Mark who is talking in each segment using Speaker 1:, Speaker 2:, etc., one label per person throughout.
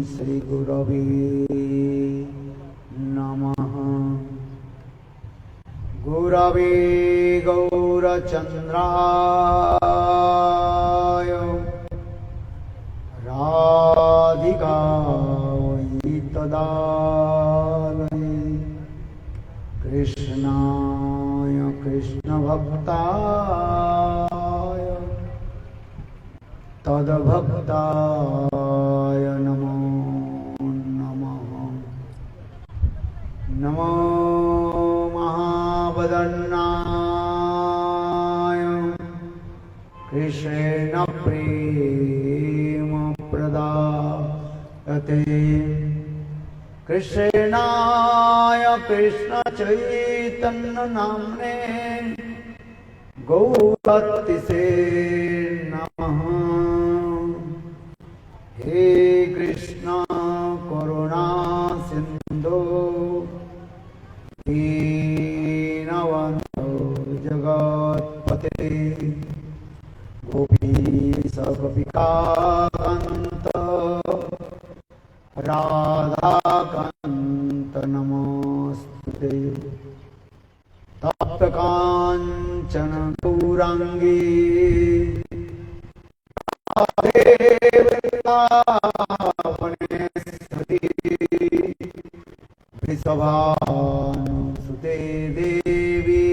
Speaker 1: श्री गुरवे नमः। गुरवे गौरचन्द्राय राधिकायै तदालये कृष्णाय कृष्णभक्ताय तद्भक्ताय नमो नमः। नमो महावदन्नाय कृष्णेन प्रेम प्रदायते कृष्णाय कृष्ण चैतन्य नाम्ने गौरतिसे नमः। हे कृष्ण करुणा सिंधु दीनबन्धो जगत्पते गोपीश गोपिकान्त राधाकान्त नमोस्तुते। तप्त कांचन गौरांगी वृषभानुसुते देवी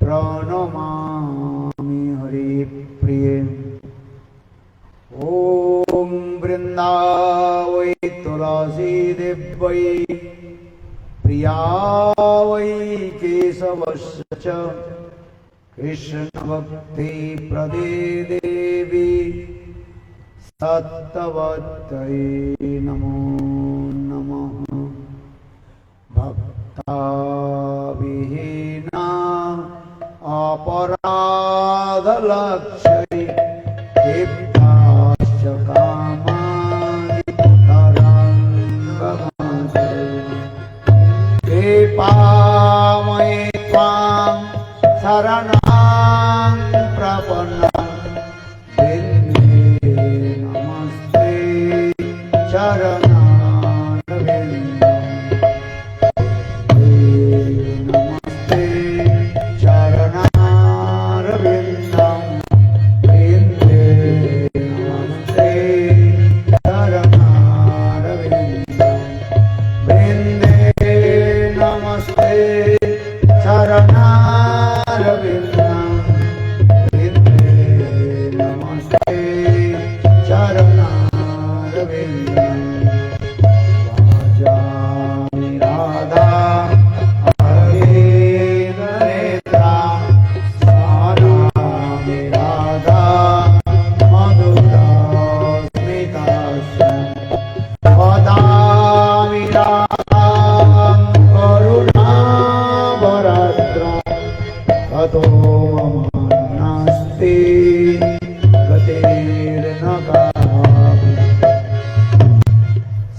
Speaker 1: प्रणमामि हरिप्रिये। ॐ वृन्दावै तुलसी देव्यै प्रिया वै केशवस्य च कृष्णभक्ति प्रदे देवी सत्तवत्यै नमो नमः। भक्ताविहीना अपराधलक्ष्यै दीप्ताश्च कामादि तरङ्गमासे कृपामये त्वां शरणं प्रपन्नं वन्दे नमस्ते चरणारविन्दं। नमस्ते चरणारविन्दं वन्दे नमस्ते चरणारविन्दं वन्दे नमस्ते चरणारविन्दं वन्दे नमस्ते चरणारविन्दं। भजामि राधा नेत्रा स्मरामि राधा मधुरस्मितास्य वदामि राधां करुणावरद्रा ततो मम नास्ति गतिर्न कापि।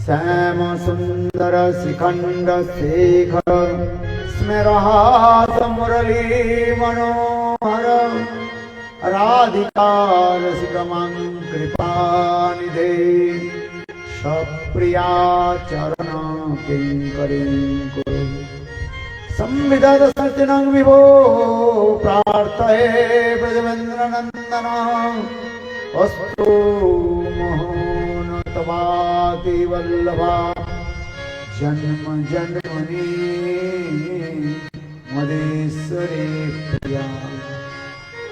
Speaker 1: श्याम सुंदर शिखंड शेखर स्मेरहास मुरली मनोहर राधिका रसिकमं कृपानिधे सप्रिया चरण किंकरीं कुरु। संविदध सत्यनं विभो प्रार्थये ब्रजवेन्द्रनन्दन अस्तु मोहनतवाति वल्लभा जन्म जन्मनि मदेश्वरी प्रिया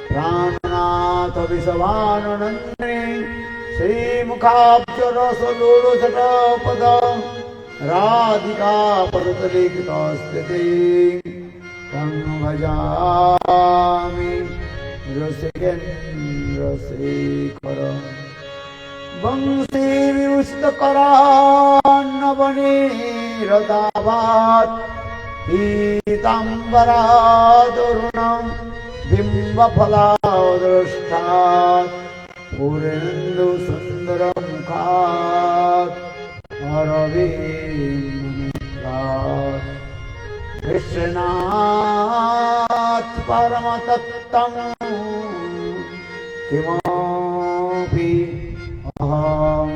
Speaker 1: प्राणनाथ विषभानुनन्दिनी श्रीमुखाब्जरसलोलुजटापद राधिका पदतले कृतास्ते तं भजामि रसिकेन्द्रशेखर। वंशी विरुष्टकरान्नवनीरदाभात् पीताम्बरादरुणं बिम्बफलादृष्टात् पूरेन्दुसुन्दरमुखात् अरविन्दनेत्रात् कृष्णात् परमतत्त्वं किमपि अहं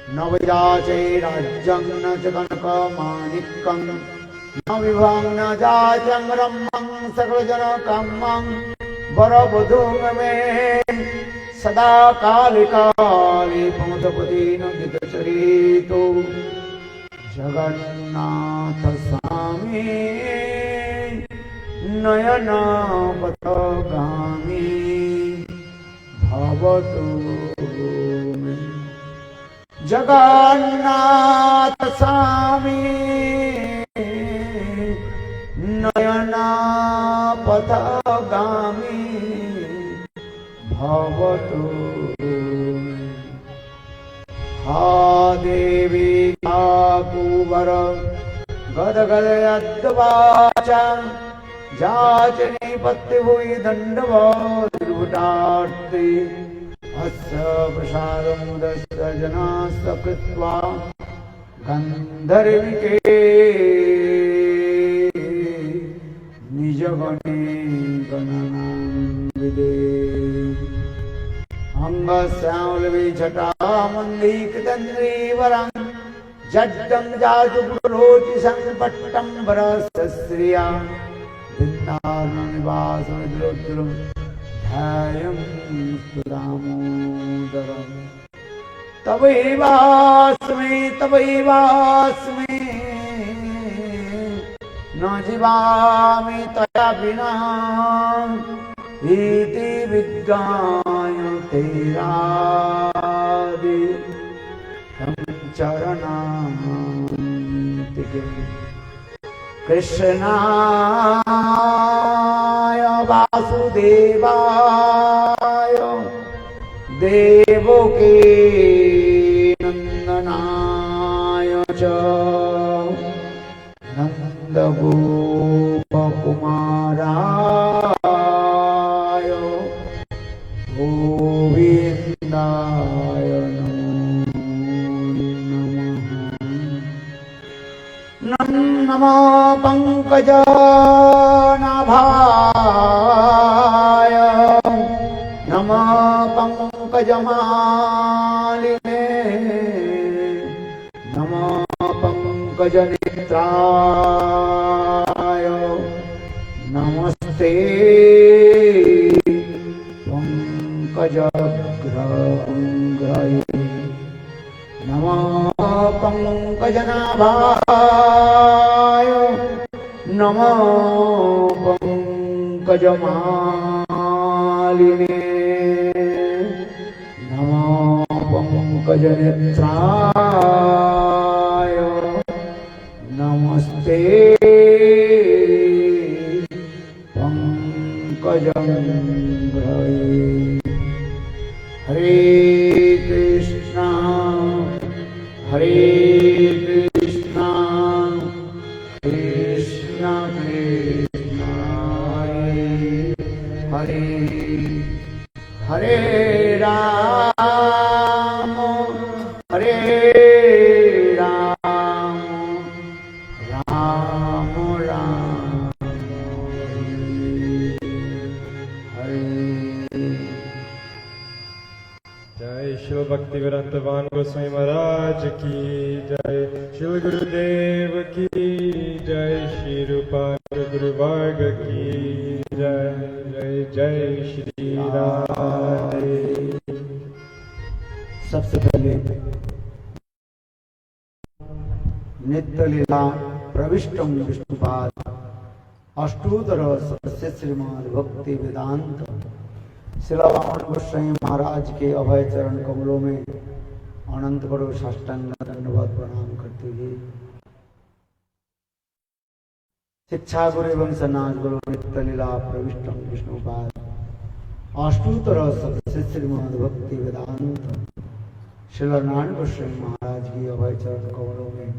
Speaker 1: न विराजे राज्यं न च कनकमाणिक्यं न विभं न जात्यं रम्यं सकलजनकाम्यं वरवधूं मे सदा काले काले पवनपतिं गीतचरितो जगन्नाथ स्वामी नयनपथगामी भवतु मे। जगन्नाथ स्वामी नयनपथगामी भवतु मे। हा देवी हा कुवर गदगदयद्वाचा जाचने पत्तिभुवि दण्डवद्रुटार्ते अस्य प्रसादमुदस्य जनास्य कृत्वा गन्धर्विके निजगणे गणनां विदे। अङ्गस्यामलविजटामन्दिकृतन्द्रीवरं जड्डं जातुपुरोचिषं पट्टम्बरस्य श्रिया वृन्दावननिवासमिद्रुद्रं ध्यायं सुदामोदरम्। तवैवास्मि न जीवामि तया विना इति विज्ञाय तेरादि चरणान्तिके। कृष्णाय वासुदेवाय देवकी नन्दनाय च नन्दगोपकुमाराय गोविन्दाय नमो पंकजनाभाय नमो पंकजमालिने नमो पंकजनेत्राय नमस्ते पंकजग्रहङ्घ्रये नमो पंकजनाभाय नमो पंकजमालिने नमो पंकजनेत्राय नमस्ते पंकजग्रहये। हरे कृष्णा हरे कृष्णा कृष्णा कृष्णा हरे हरे राम हरे राम राम राम हरे।
Speaker 2: जय शिव भक्ति वेदांत गोस्वामी महाराज की जय। शिव गुरुदेव की जय। श्री रूपांतर गुरु वर्ग की जय। जय जय श्री राधे।
Speaker 1: सबसे पहले नित्य लीला प्रविष्टम विष्णुपाद अष्टोत्तर सदस्य श्रीमद् भक्ति वेदांत शिला वामन गोस्वामी महाराज के अभय चरण कमलों में अनंत करोड़ साष्टांग दंडवत प्रणाम करते हुए शिक्षा गुरु एवं सन्नाथ गुरु नित्य लीला प्रविष्टम विष्णुपाद अष्टोत्तर सदस्य श्रीमद् भक्ति वेदांत शिला नारायण गोस्वामी महाराज की अभय चरण कमलों में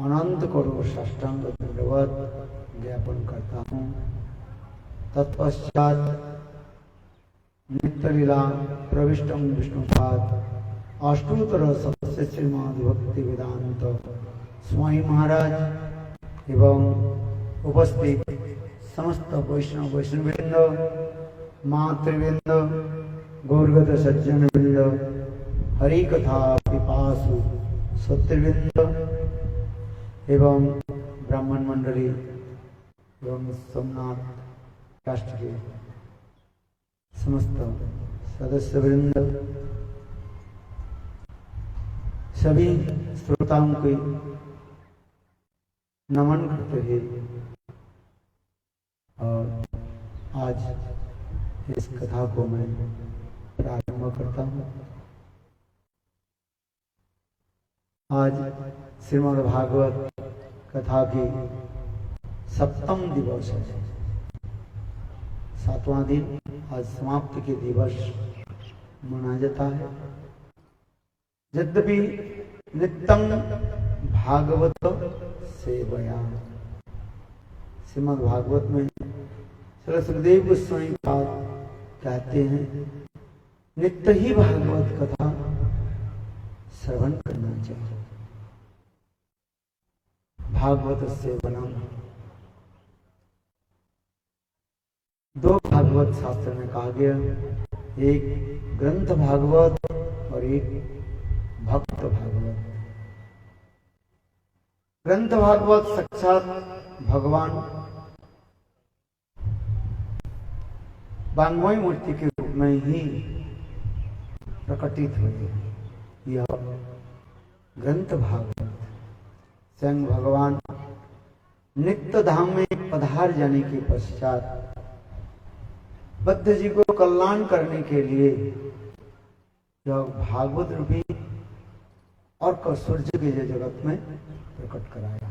Speaker 1: अनंत करोड़ साष्टांग दंडवत ज्ञापन करता हूँ। तत्पश्चात नित्य लीला प्रविष्टम विष्णुपाद अष्टोत्तर सदस्य श्रीमद् भक्ति वेदांत स्वामी महाराज एवं उपस्थित समस्त वैष्णव वैष्णववृंद मातृवृंद गौरगत सज्जन वृंद, हरि कथा पिपासु सत्यवृंद एवं ब्राह्मण मंडली एवं सोमनाथ राष्ट्र के समस्त सदस्य वृंद, सभी श्रोताओं को नमन करते हुए और आज इस कथा को मैं प्रारंभ करता हूँ। आज श्रीमद् भागवत कथा की सप्तम दिवस है, सातवां दिन। आज समाप्ति के दिवस मनाया जाता है। यद्यपि नित्यं भागवत सेवया, श्रीमद् भागवत में श्री सुखदेव गोस्वामी कहते हैं नित्य ही भागवत कथा श्रवण करना चाहिए। भागवत सेवनम, दो भागवत शास्त्र में कहा गया, एक ग्रंथ भागवत और एक भक्त भागवत। ग्रंथ भागवत साक्षात भगवान वाङ्मय मूर्ति के रूप में ही प्रकटित हुए। यह ग्रंथ भागवत स्वयं भगवान नित्य धाम में पधार जाने के पश्चात बद्ध जी को कल्याण करने के लिए यह भागवत रूपी और सूर्य के जगत में प्रकट कराया।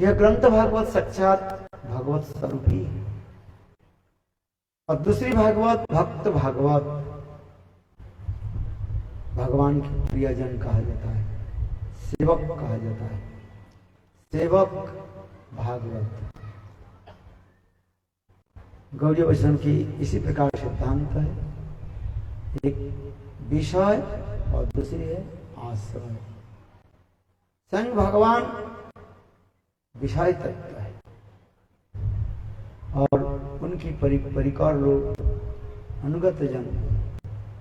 Speaker 1: यह ग्रंथ भागवत साक्षात भगवत स्वरूप ही है। और दूसरी भागवत भक्त भागवत, भगवान के प्रियजन कहा जाता है, सेवक कहा जाता है, सेवक भागवत। गौड़ी वैष्णव की इसी प्रकार सिद्धांत है, एक विषय और दूसरी है आश्रय। स्वयं भगवान विषय तत्व है और उनकी परिकर लोग अनुगत जन,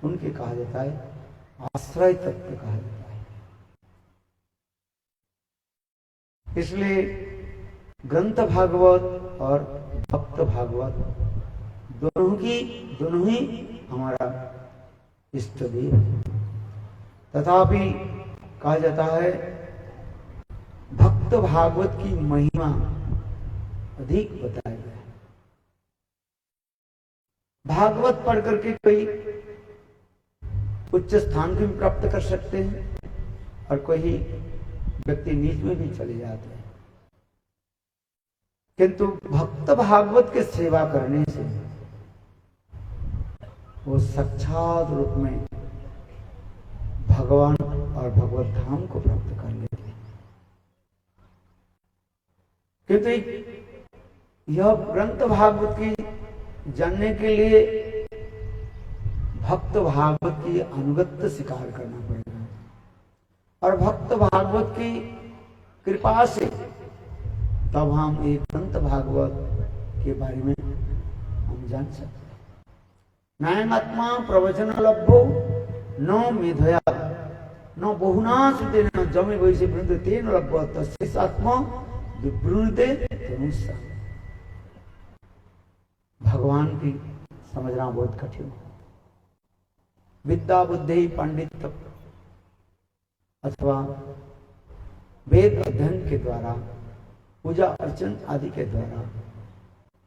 Speaker 1: उनके कहा जाता है आश्रय तत्व कहा जाता है। इसलिए ग्रंथ भागवत और भक्त भागवत दोनों ही हमारा इष्ट देव है। तथापि कहा जाता है भक्त भागवत की महिमा अधिक बताया गया है। भागवत पढ़ करके कोई उच्च स्थान को भी प्राप्त कर सकते हैं और कोई व्यक्ति नीच में भी चले जाते हैं, किंतु भक्त भागवत के सेवा करने से वो साक्षात रूप में भगवान और भगवत धाम को प्राप्त कर लेते हैं। किंतु यह ग्रंथ भागवत की जानने के लिए भक्त भागवत की अनुगत्य स्वीकार करना पड़ेगा और भक्त भागवत की कृपा से तब हम एक ग्रंथ भागवत के बारे में हम जान सकते हैं। नायमात्मा प्रवचन लभ्यो न मेधया न बहुना सुतेन जमे वैसे वृंद तेन लभ्य तस्यात्मा विवृणते धनुषा। भगवान की समझना बहुत कठिन है। विद्या बुद्धि पांडित्य अथवा वेद अध्ययन के द्वारा, पूजा अर्चन आदि के द्वारा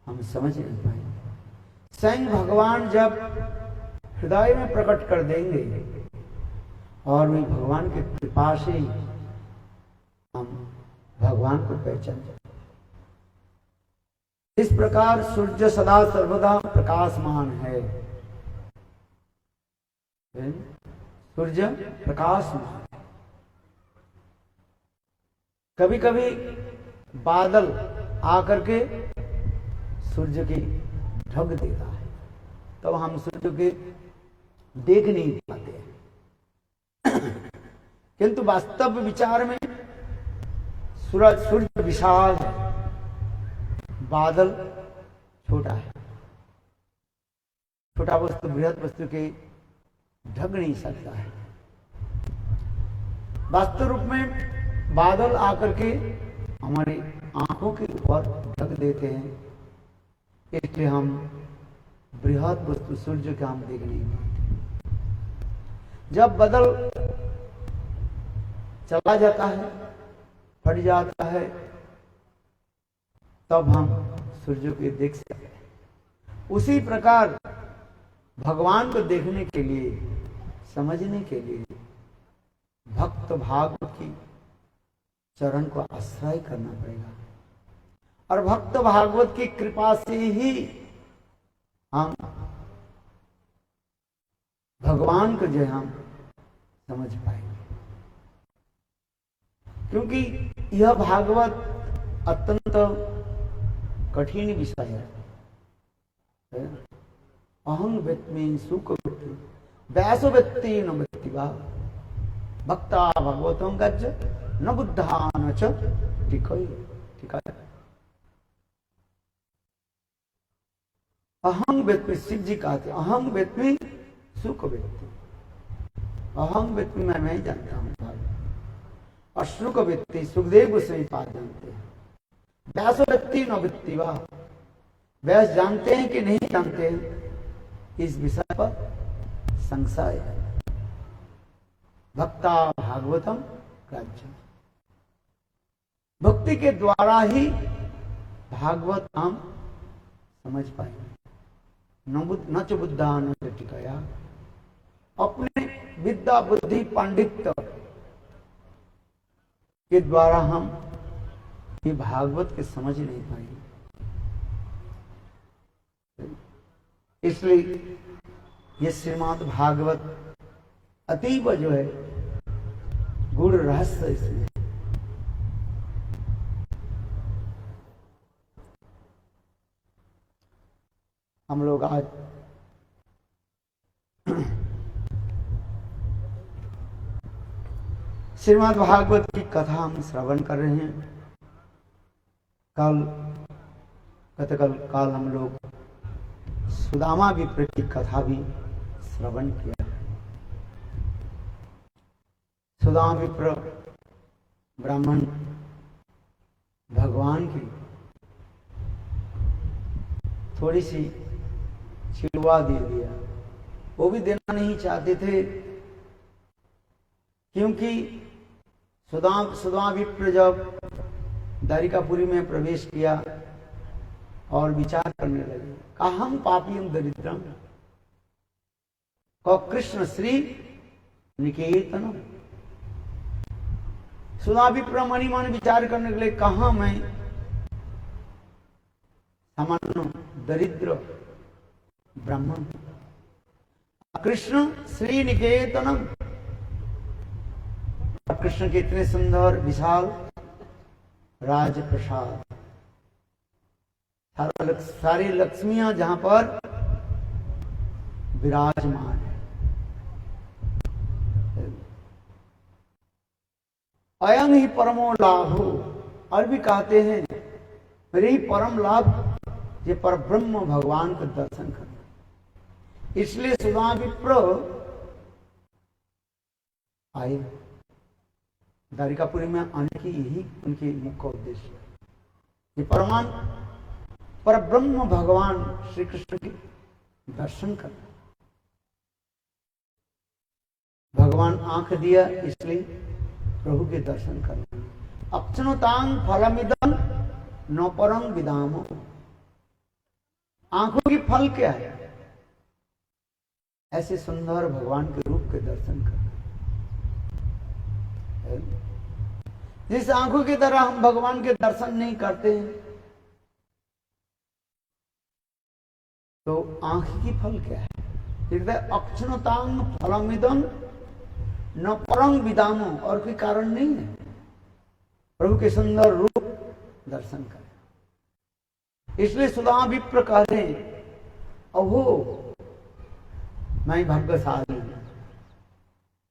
Speaker 1: हम समझ नहीं पाएंगे। स्वयं भगवान जब हृदय में प्रकट कर देंगे और वे भगवान की कृपा से हम भगवान को पहचान जाएंगे। इस प्रकार सूर्य सदा सर्वदा प्रकाशमान है। सूर्य प्रकाशमान है। कभी कभी बादल आकर के सूर्य की ढक देता है, तब हम सूर्य के देख नहीं पाते हैं। किंतु वास्तव विचार में सूर्य विशाल है, बादल छोटा है। छोटा वस्तु बृहद वस्तु के ढक नहीं सकता है। वास्तव रूप में बादल आकर के हमारी आंखों के ऊपर ढक देते हैं, इसलिए हम बृहद वस्तु सूर्य का हम देख नहीं पाते। जब बादल चला जाता है, फट जाता है, तब हम सूर्य को देख सकते हैं। उसी प्रकार भगवान को देखने के लिए, समझने के लिए भक्त भागवत की चरण को आश्रय करना पड़ेगा, और भक्त भागवत की कृपा से ही हम भगवान को जो हम समझ पाएंगे। क्योंकि यह भागवत अत्यंत कठिन विषय है। अहं वेत्मि सुख वेत्ति व्यासो वेत्ति न वेत्ति वा भक्ता भगवतं गज्ज न बुद्धा न च टिकै। ठीक है, अहं वेत्मि, शिव जी कहते अहं वेत्मि सुख वेत्ति। अहं वेत्मि मैं ही जानता हूं भाई। और सुख वेत्ति सुखदेव गोस्वामी पाद जानते हैं। व्यास वेत्ति न वेत्ति वा, व्यास जानते हैं कि नहीं जानते हैं, इस विषय पर संशय है। भक्ता भागवतम राज्य, भक्ति के द्वारा ही भागवत हम समझ पाएंगे। न च बुद्धा न च टिकया, अपने विद्या बुद्धि पांडित्य के द्वारा हम ये भागवत के समझ नहीं पाएंगे। इसलिए ये श्रीमद् भागवत अतीब जो है गूढ़ रहस्य इसमें। हम लोग आज श्रीमद् भागवत की कथा हम श्रवण कर रहे हैं। कल हम लोग सुदामा विप्र की कथा भी श्रवण किया। सुदामा विप्र ब्राह्मण भगवान की थोड़ी सी चिड़वा दे दिया। वो भी देना नहीं चाहते थे, क्योंकि सुदामा विप्र जब द्वारिकापुरी में प्रवेश किया और विचार करने लगे, अहम पापियम दरिद्रम कृष्ण श्री निकेतन। सुदामा विप्र मनी मन विचार करने के लिए, कहा मैं सामान्य दरिद्र ब्राह्मण, कृष्ण श्री निकेतनम, कृष्ण के इतने सुंदर विशाल राजप्रसाद, सारी लक्ष्मियां जहां पर विराजमान है। अयं ही परमो लाभो, और भी कहते हैं मेरे ही परम लाभ ये पर ब्रह्म भगवान का दर्शन करना। इसलिए सुदामा विप्र आए। द्वारिकापुरी में आने की यही उनकी मुख्य उद्देश्य है, ये पर ब्रह्म भगवान श्री कृष्ण के दर्शन करना। भगवान आंख दिया, इसलिए प्रभु के दर्शन करना। अपचनुतांग फलमिदं न परं विदामो, आंखों की फल क्या है? ऐसे सुंदर भगवान के रूप के दर्शन करना। जिस आंखों की तरह हम भगवान के दर्शन नहीं करते हैं, तो आंख की फल क्या है? अक्षणतांग फलमिदं न परं विदामो, और कोई कारण नहीं है प्रभु के सुंदर रूप दर्शन करें। इसलिए सुदामा विप्र कहते हैं, अहो मैं भाग्यशाली हूं।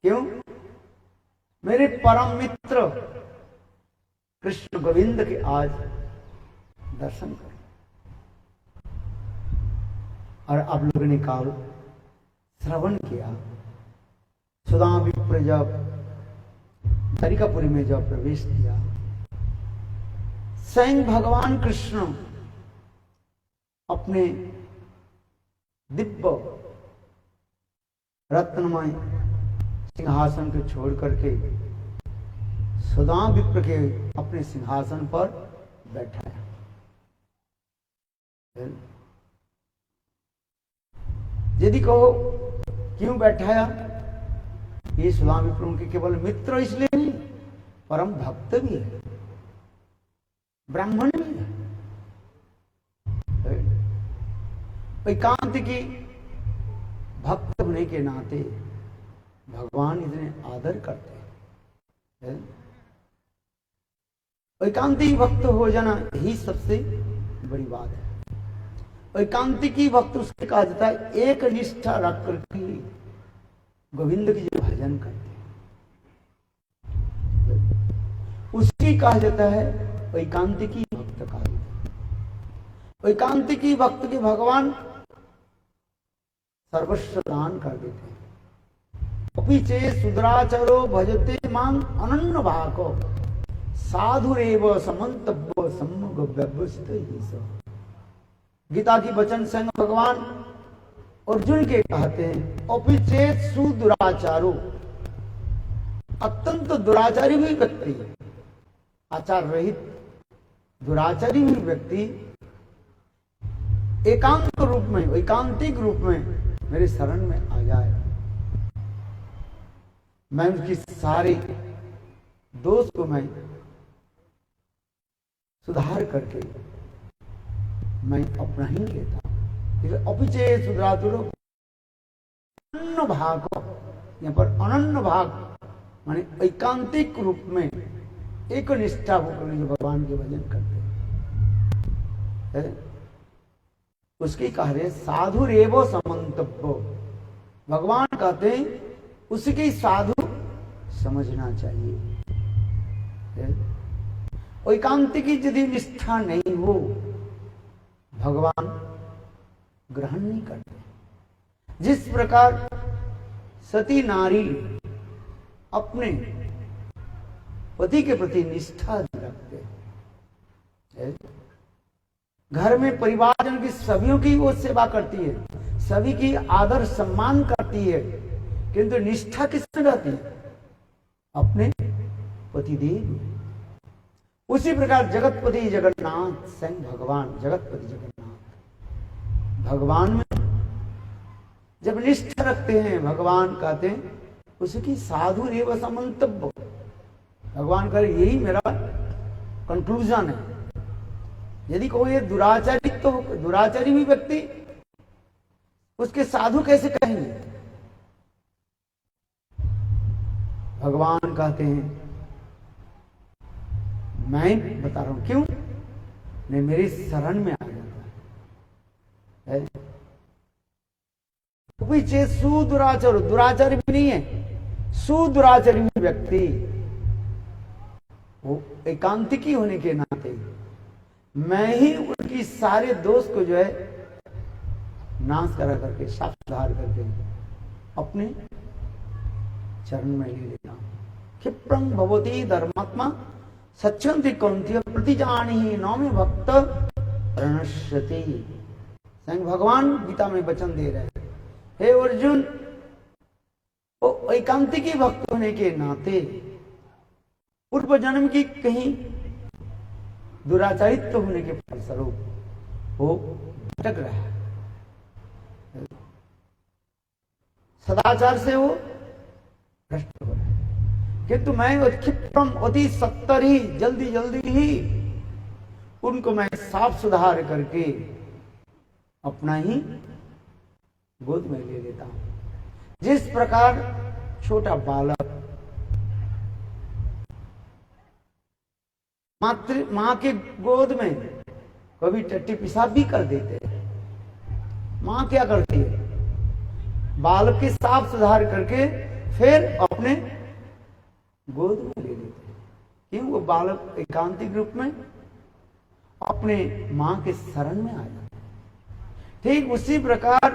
Speaker 1: क्यों? मेरे परम मित्र कृष्ण गोविंद के आज दर्शन करें। और आप लोगों ने काल श्रवण किया, सुदा विप्र जब द्वारिकापुरी में जब प्रवेश किया, स्वयं भगवान कृष्ण अपने दिव्य रत्नमय सिंहासन को छोड़ करके सुदा विप्र के अपने सिंहासन पर बैठाया। यदि कहो क्यों बैठाया, ये सुदा विप्र उनके केवल मित्र इसलिए नहीं, परम भक्त भी है, ब्राह्मण भी है। एकांत की भक्त होने के नाते भगवान इतने आदर करते हैं। एकांतिक भक्त हो जाना ही सबसे बड़ी बात है। एकांतिकी भक्त उसके कहा जाता है एक निष्ठा रख करके गोविंद की जो भजन करते हैं उसकी कहा जाता है एकांतिकी भक्त कहा जाता है। एकांतिकी भक्त के भगवान सर्वस्व दान कर देते हैं। पीछे सुदराचरो भजते मांग अनन्य भाको साधुरेव समन्तव्य सम्मुख व्यवस्थित ही सो। गीता की वचन संग भगवान अर्जुन के कहते हैं अपिचेत सुदुराचारो, अत्यंत दुराचारी भी व्यक्ति, आचार रहित दुराचारी भी व्यक्ति एकांत रूप में एकांतिक रूप में मेरे शरण में आ जाए, मैं उसकी सारे दोष को मैं सुधार करके मैं अपना ही लेता। अपिचे सुधरातुरो अनन्य भाग, यहाँ पर अनन्य भाग माने एकांतिक रूप में एक निष्ठा होकर जो भगवान के भजन करते हैं उसकी कह रहे साधु रेवो समन्तव्यो। भगवान कहते हैं उसकी साधु समझना चाहिए। एकांतिकी यदि निष्ठा नहीं हो भगवान ग्रहण नहीं करते। जिस प्रकार सती नारी अपने पति के प्रति निष्ठा रखते हैं, घर में परिवारजन की सभी की वो सेवा करती है, सभी की आदर सम्मान करती है, किंतु निष्ठा किसमें रहती है? अपने पतिदेव। उसी प्रकार जगतपति जगन्नाथ स्वयं भगवान जगतपति जगन्नाथ भगवान में जब निष्ठा रखते हैं भगवान कहते हैं उसकी साधु रेव समन्तव्य। भगवान का यही मेरा कंक्लूजन है। यदि कोई ये दुराचारी तो दुराचारी भी व्यक्ति उसके साधु कैसे कहेंगे? भगवान कहते हैं मैं बता रहा हूं क्यों नहीं, मेरी शरण में आ जाता है। पीछे सुदुराचार, दुराचारी भी नहीं है, सुदुराचारी भी व्यक्ति वो एकांतिकी होने के नाते मैं ही उनकी सारे दोष को जो है नाश करा करके साफ सुधार करके अपने चरण में ले लेता हूं। क्षिप्रं भवती धर्मात्मा सच्चंति कौंत्य प्रतिजानी नौमे भक्त प्रणश्यति। स्वयं भगवान गीता में वचन दे रहे हैं, हे अर्जुन, वो एकांतिकी भक्त होने के नाते पूर्व जन्म की कहीं दुराचारित्व होने के फलस्वरूप वो भटक रहा है, सदाचार से वो भ्रष्ट हो रहा है। किंतु मैं क्षिप्रम अति सत्तर ही जल्दी जल्दी ही उनको मैं साफ सुधार करके अपना ही गोद में ले लेता हूं। जिस प्रकार छोटा बालक मां के गोद में कभी टट्टी पेशाब भी कर देते हैं, मां क्या करती है? बालक की साफ सुधार करके फिर अपने गोद में ले लेते हैं। क्यों? वो बालक एकांतिक रूप में अपने मां के शरण में आ जाता है। ठीक उसी प्रकार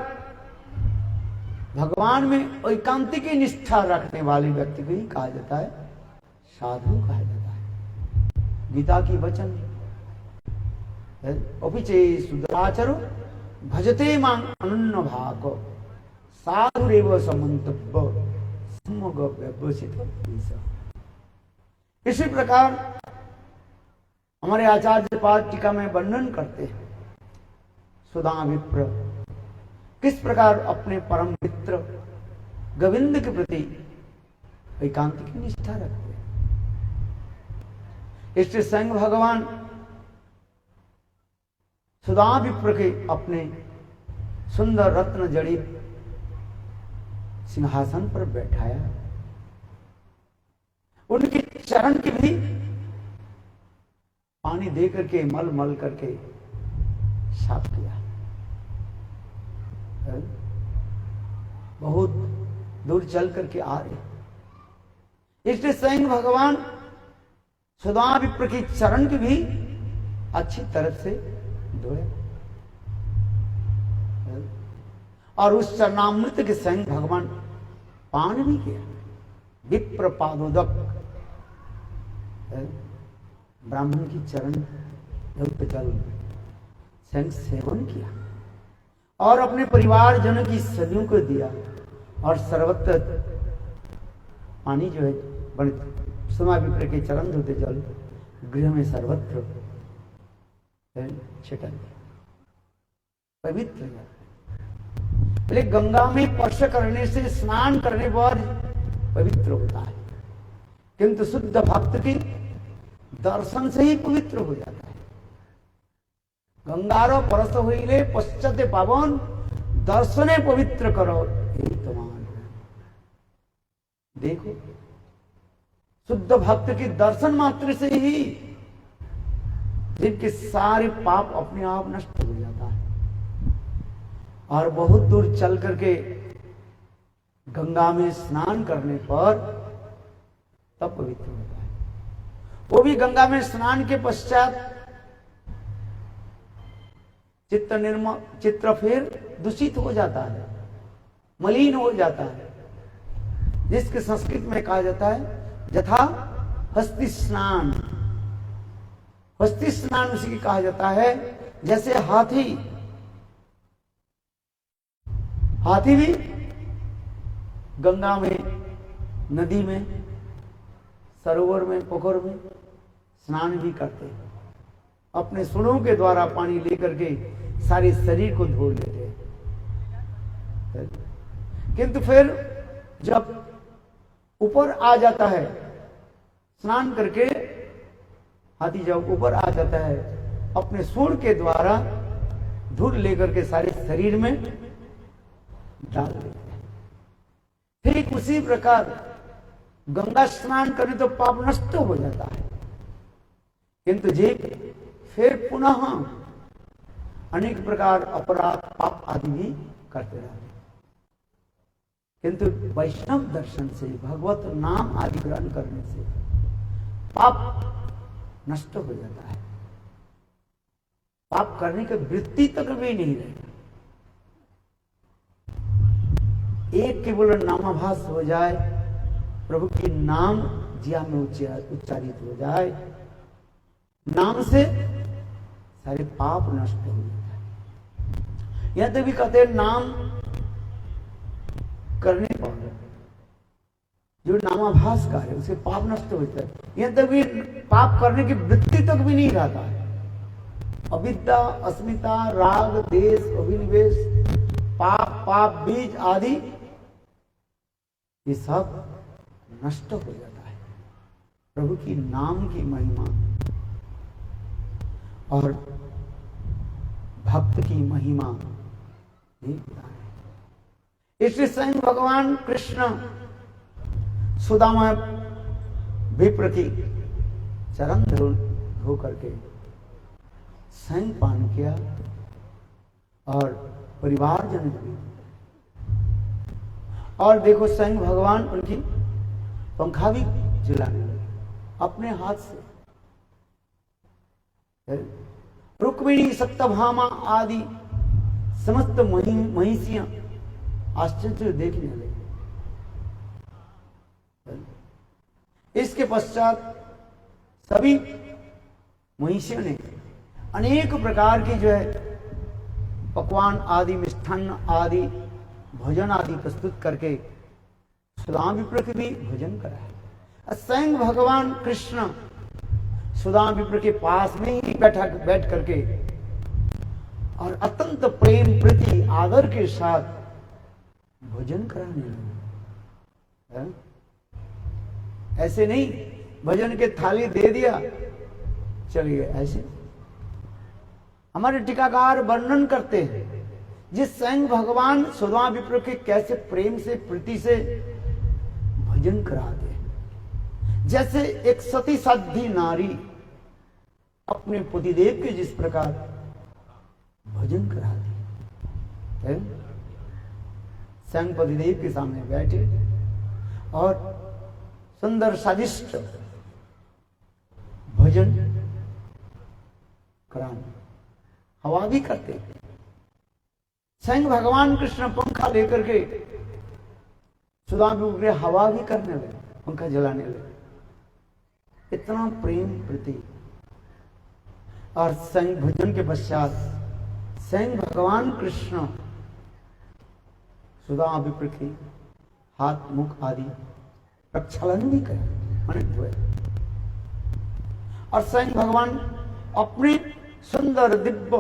Speaker 1: भगवान में एकांतिक निष्ठा रखने वाले व्यक्ति को ही कहा जाता है साधु कहा जाता है। गीता की वचन अपिचे सुदराचरो भजते मां अनन्य भाग साधुरेव समन्तव्य समग व्यवसित। इसी प्रकार हमारे आचार्य पाद टीका में वर्णन करते हैं सुधा विप्र किस प्रकार अपने परम मित्र गोविंद के प्रति एकांतिक निष्ठा रखते हैं। इसलिए स्वयं भगवान सुधा विप्र के अपने सुंदर रत्न जड़ित सिंहासन पर बैठाया, उनके चरण की भी पानी दे करके मल मल करके साफ किया। बहुत दूर चल करके आ रहे, इसलिए स्वयं भगवान सुधा विप्र की चरण की भी अच्छी तरह से धोया और उस चरणामृत के स्वयं भगवान पान भी किया। विप्र पादोदक ब्राह्मण की चरण युक्त जल स्वयं सेवन किया और अपने परिवार जनों की सदियों को दिया और सर्वत्र पानी जो है सुधा विप्र के चरण धोते जल गृह में सर्वत्र छिटक दिया, पवित्र जल। लेकिन गंगा में स्पर्श करने से स्नान करने पर पवित्र होता है, किंतु शुद्ध भक्त की दर्शन से ही पवित्र हो जाता है। गंगारो परस हुईले पश्चाते पावन दर्शने पवित्र करो यही तो मान। देखो शुद्ध भक्त की दर्शन मात्र से ही जिनके सारे पाप अपने आप नष्ट हो जाता है और बहुत दूर चल करके गंगा में स्नान करने पर तब पवित्र होता है। वो भी गंगा में स्नान के पश्चात चित्र फिर दूषित हो जाता है, मलिन हो जाता है, जिसके संस्कृत में कहा जाता है यथा हस्ति स्नान। हस्ति स्नान उसी की कहा जाता है जैसे हाथी भी गंगा में, नदी में, सरोवर में, पोखर में स्नान भी करते हैं, अपने सूंडों के द्वारा पानी लेकर के सारे शरीर को धो लेते हैं। किंतु फिर जब ऊपर आ जाता है स्नान करके, हाथी जब ऊपर आ जाता है अपने सूंड के द्वारा धूल लेकर के सारे शरीर में डाल देते हैं। ठीक उसी प्रकार गंगा स्नान करने तो पाप नष्ट हो जाता है, किंतु जीव फिर पुनः अनेक प्रकार अपराध पाप आदि भी करते रहते। किंतु वैष्णव दर्शन से, भगवत नाम आदि ग्रहण करने से पाप नष्ट हो जाता है, पाप करने की वृत्ति तक भी नहीं रहता। एक केवल नामाभास हो जाए, प्रभु की नाम जिया में उच्चारित हो जाए, नाम से सारे पाप नष्ट हो जाता है। यह तो भी कहते हैं नाम करने पर जो नामाभास का है उसे पाप नष्ट होता है। यह तो भी पाप करने की वृत्ति तक भी नहीं रहता है। अविद्या, अस्मिता, राग, देश, अभिनिवेश, पाप बीज आदि ये सब नष्ट हो जाता है। प्रभु की नाम की महिमा और भक्त की महिमा नहीं पता है। इसलिए स्वयं भगवान कृष्ण सुदामा विप्र की चरण धो करके स्वयं पान किया और परिवारजन भी। और देखो स्वयं भगवान उनकी पंखा भी झुलाने लगे अपने हाथ से। रुक्मिणी, सत्यभामा आदि समस्त महिषियां आश्चर्य से देखने लगे। इसके पश्चात सभी महिषियों ने अनेक प्रकार की जो है पकवान आदि, मिष्ठान्न आदि, भोजन आदि प्रस्तुत करके सुदामा विप्र के भी भोजन कराया। स्वयं भगवान कृष्ण सुदामा विप्र के पास में ही बैठ करके और अत्यंत प्रेम प्रीति आदर के साथ भोजन कराने लगे। ऐसे नहीं भोजन के थाली दे दिया चलिए, ऐसे हमारे टीकाकार वर्णन करते हैं जिस स्वयं भगवान सुदामा विप्र के कैसे प्रेम से प्रीति से भोजन कराते हैं। जैसे एक सती साध्वी नारी अपने पतिदेव के जिस प्रकार भोजन कराती है, स्वयं पतिदेव के सामने बैठे और सुंदर स्वादिष्ट भोजन कराने, हवा भी करते। स्वयं भगवान कृष्ण पंखा लेकर के सुदामा विप्र हवा भी करने लगे, पंखा जलाने लगे। इतना प्रेम प्रीति। और स्वयं भोजन के पश्चात स्वयं भगवान कृष्ण सुदामा विप्र के हाथ मुख आदि प्रक्षालन भी करे हुए। और स्वयं भगवान अपने सुंदर दिव्य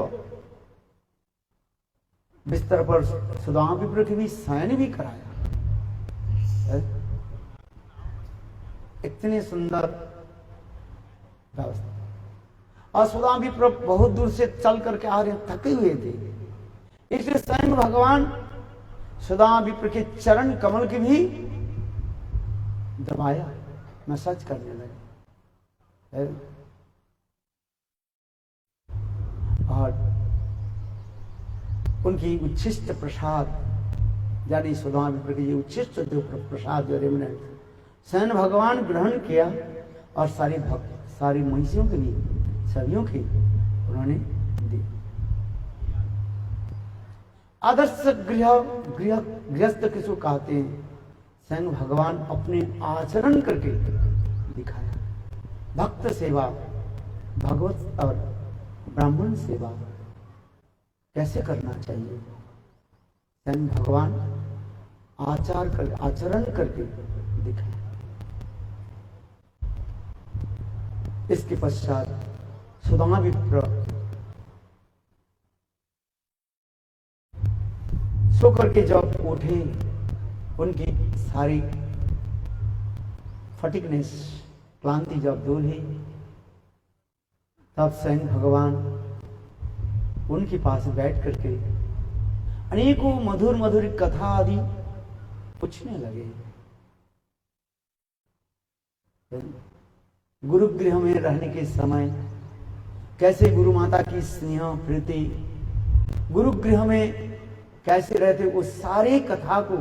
Speaker 1: बिस्तर पर सुदामा विप्र की भी शयन भी कराया। इतनी सुंदर व्यवस्था। और सुदामा विप्र बहुत दूर से चल करके आ रहे, थके हुए थे, इसलिए स्वयं भगवान सुदामा विप्र के चरण कमल की भी दबाया, मसाज करने लगे। और उनकी उच्छिष्ट प्रसाद यानी सुदामा विप्र की उच्छिष्ट जो प्रसाद जो रेमनेंट स्वयं भगवान ग्रहण किया और सारी महिषियों के लिए सभियों के उन्होंने दी। आदर्श गृहस्थ किसको कहते हैं? स्वयं भगवान अपने आचरण करके दिखाया। भक्त सेवा, भगवत और ब्राह्मण सेवा कैसे करना चाहिए, स्वयं भगवान आचरण करके दिखाया। इसके पश्चात सुदामा विप्र सो करके जब उठे, उनकी सारी फटिकनेस क्लांति जब दूर हुई, तब स्वयं भगवान उनके पास बैठ करके अनेकों मधुर मधुर कथा आदि पूछने लगे। गुरु गृह में रहने के समय कैसे गुरु माता की स्नेह प्रीति, गुरु गृह में कैसे रहते, वो सारे कथा को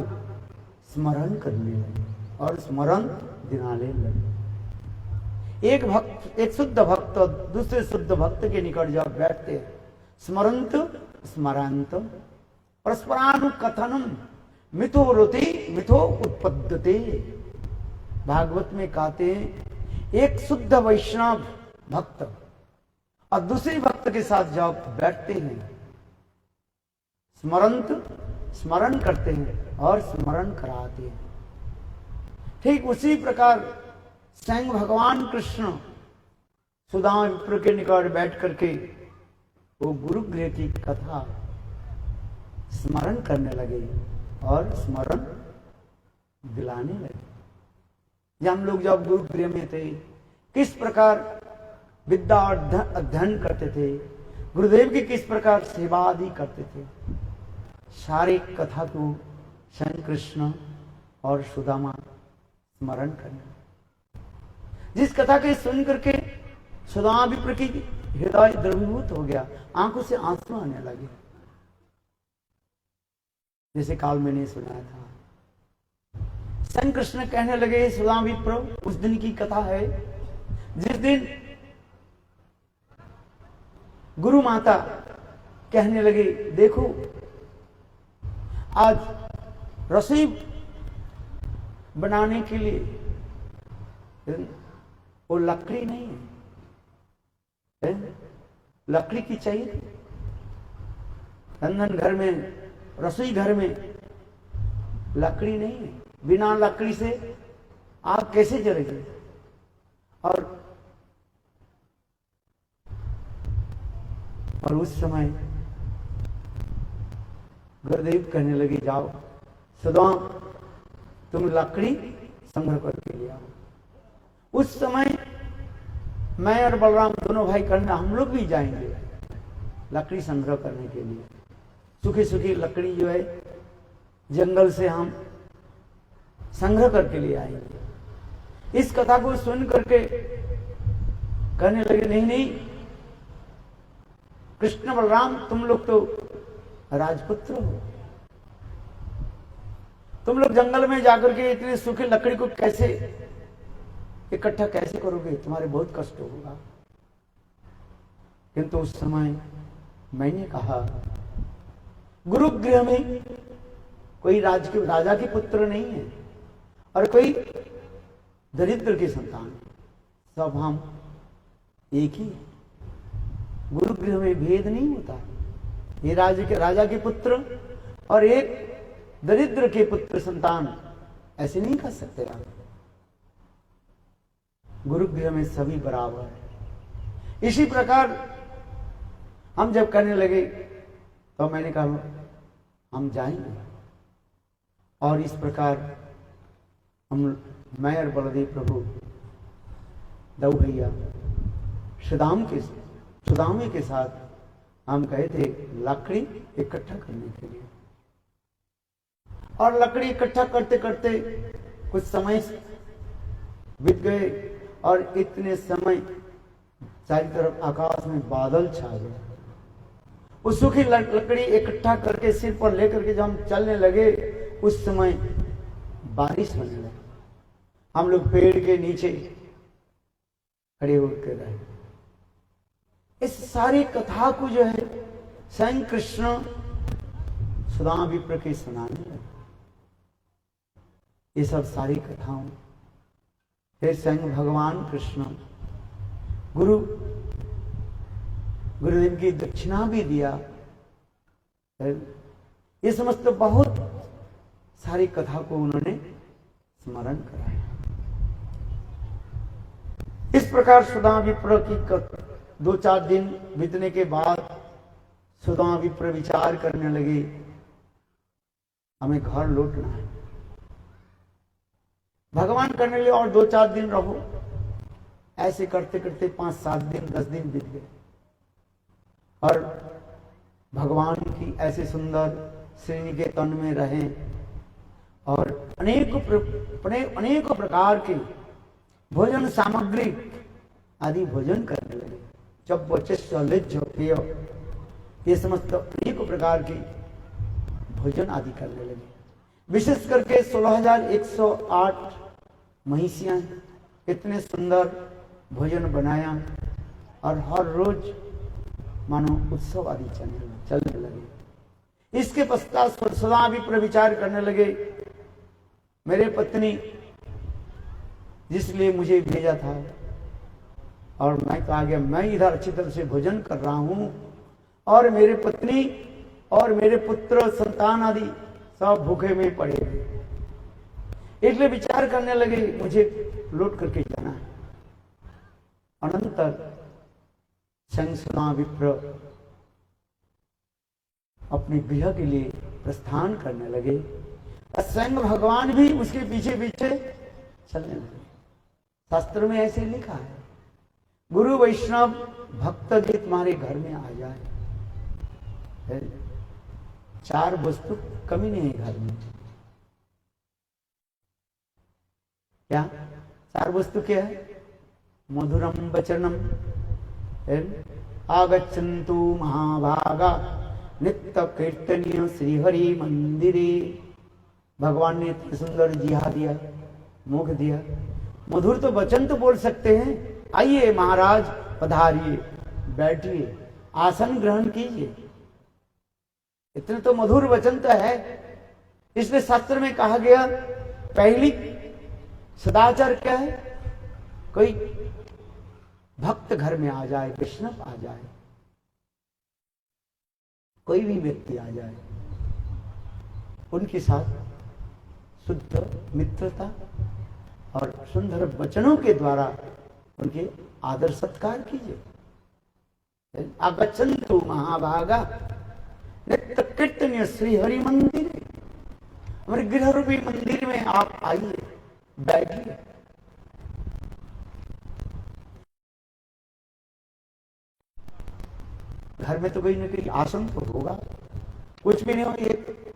Speaker 1: स्मरण करने लगे और स्मरण दिलाने लगे। एक शुद्ध भक्त दूसरे शुद्ध भक्त के निकट जब बैठते, स्मरंत स्मरांत परस्परानुकथनम मिथो रुति मिथो उत्पद्यते। भागवत में कहते हैं एक शुद्ध वैष्णव भक्त और दूसरे भक्त के साथ जब बैठते हैं, स्मरण करते हैं और स्मरण कराते हैं। ठीक उसी प्रकार स्वयं भगवान कृष्ण सुदामा विप्र के निकट बैठ करके वो गुरु गृह की कथा स्मरण करने लगे और स्मरण दिलाने लगे। हम लोग जब गुरु गृह में थे, किस प्रकार विद्या और अध्ययन करते थे, गुरुदेव की किस प्रकार सेवा आदि करते थे, सारी कथा को स्वयं कृष्ण और सुदामा स्मरण करने। जिस कथा के सुन करके सुदामा विप्र की हृदय द्रवीभूत हो गया, आंखों से आंसू आने लगे। जैसे काल मैंने सुनाया था, स्वयं कृष्ण कहने लगे सुदामा विप्र, उस दिन की कथा है जिस दिन गुरु माता कहने लगे, देखो आज रसोई बनाने के लिए वो लकड़ी नहीं है, लकड़ी की चाहिए। रंधन घर में, रसोई घर में लकड़ी नहीं है, बिना लकड़ी से आग कैसे जलेगी। और उस समय गुरुदेव कहने लगे, जाओ सुदाम, तुम लकड़ी संग्रह करके ले आओ। उस समय मैं और बलराम दोनों भाई करना, हम लोग भी जाएंगे लकड़ी संग्रह करने के लिए। सूखी सूखी लकड़ी जो है जंगल से हम संग्रह करके ले आएंगे। इस कथा को सुन करके कहने लगे, नहीं नहीं कृष्ण बलराम, तुम लोग तो राजपुत्र हो, तुम लोग जंगल में जाकर के इतनी सूखी लकड़ी को कैसे इकट्ठा कैसे करोगे, तुम्हारे बहुत कष्ट होगा। किंतु उस समय मैंने कहा, गुरुगृह में कोई राजा के पुत्र नहीं है और कोई दरिद्र की संतान, सब हम एक ही। गुरुगृह में भेद नहीं होता। ये राजा के पुत्र और एक दरिद्र के पुत्र संतान ऐसे नहीं कर सकते आप। गुरुगृह में सभी बराबर है। इसी प्रकार हम जब करने लगे तो मैंने कहा हम जाएंगे। और इस प्रकार मैं और बलदेव प्रभु दऊ भैया सुदामे के साथ हम गए थे लकड़ी इकट्ठा करने के लिए। और लकड़ी इकट्ठा करते करते कुछ समय बीत गए और इतने समय चारों तरफ आकाश में बादल छा गए। उस सूखी लकड़ी इकट्ठा करके सिर पर लेकर के जब हम चलने लगे उस समय बारिश होने लगी। हम लोग पेड़ के नीचे खड़े होकर रहे। इस सारी कथा को जो है स्वयं कृष्ण सुदामा विप्र के सुनाने लगे। ये सब सारी कथाओं फिर स्वयं भगवान कृष्ण गुरुदेव की दक्षिणा भी दिया। ये समस्त बहुत सारी कथा को उन्होंने स्मरण कराया। इस प्रकार सुदामा विप्र की 2-4 दिन बीतने के बाद सुदामा विप्र विचार करने लगे, हमें घर लौटना है। भगवान करने लगे और 2-4 दिन रहो। ऐसे करते करते 5-7 दिन 10 दिन बीत गए और भगवान की ऐसे सुंदर श्रीनिकेतन में रहे और अनेक प्रकार के भोजन सामग्री आदि भोजन करने लगे। जब बच्चे पेय ये समस्त अनेक प्रकार के भोजन आदि करने लगे। विशेष करके 16,108 महिषियां इतने सुंदर भोजन बनाया और हर रोज मानो उत्सव आदि चलने लगे। इसके पश्चात सुदामा विप्र विचार करने लगे, मेरे पत्नी जिसलिए मुझे भेजा था और मैं कहा गया मैं इधर अच्छी तरह से भोजन कर रहा हूं और मेरे पत्नी और मेरे पुत्र संतान आदि सब भूखे में पड़े हुए। इसलिए विचार करने लगे मुझे लौट करके जाना है। अनंतर स्वयं सुदामा विप्र अपने गृह के लिए प्रस्थान करने लगे और स्वयं भगवान भी उसके पीछे पीछे चलने लगे। शास्त्र में ऐसे लिखा है, गुरु वैष्णव भक्त जी तुम्हारे घर में आ जाए। 4 वस्तु कमी नहीं है घर में। क्या 4 वस्तु क्या है? मधुरम वचनम, आगच्छन्तु महाभागा नित्य कीर्तनीय श्रीहरि मंदिरे। भगवान ने इतनी सुंदर जिहा दिया, मुख दिया। मधुर तो वचन तो बोल सकते हैं। आइए महाराज पधारिए, बैठिए, आसन ग्रहण कीजिए। इतने तो मधुर वचन तो है इसलिए शास्त्र में कहा गया, पहली सदाचार क्या है? कोई भक्त घर में आ जाए, वैष्णव आ जाए, कोई भी व्यक्ति आ जाए, उनके साथ शुद्ध मित्रता और सुंदर वचनों के द्वारा उनके आदर सत्कार कीजिए। आगच्छन्तु महाभागा नित्य कीर्तनीय श्री हरि मंदिर, हमारे गृह रूपी मंदिर में आप आइए, बैठिए। घर में तो कोई ना कोई आसन तो होगा, कुछ भी नहीं हो, एक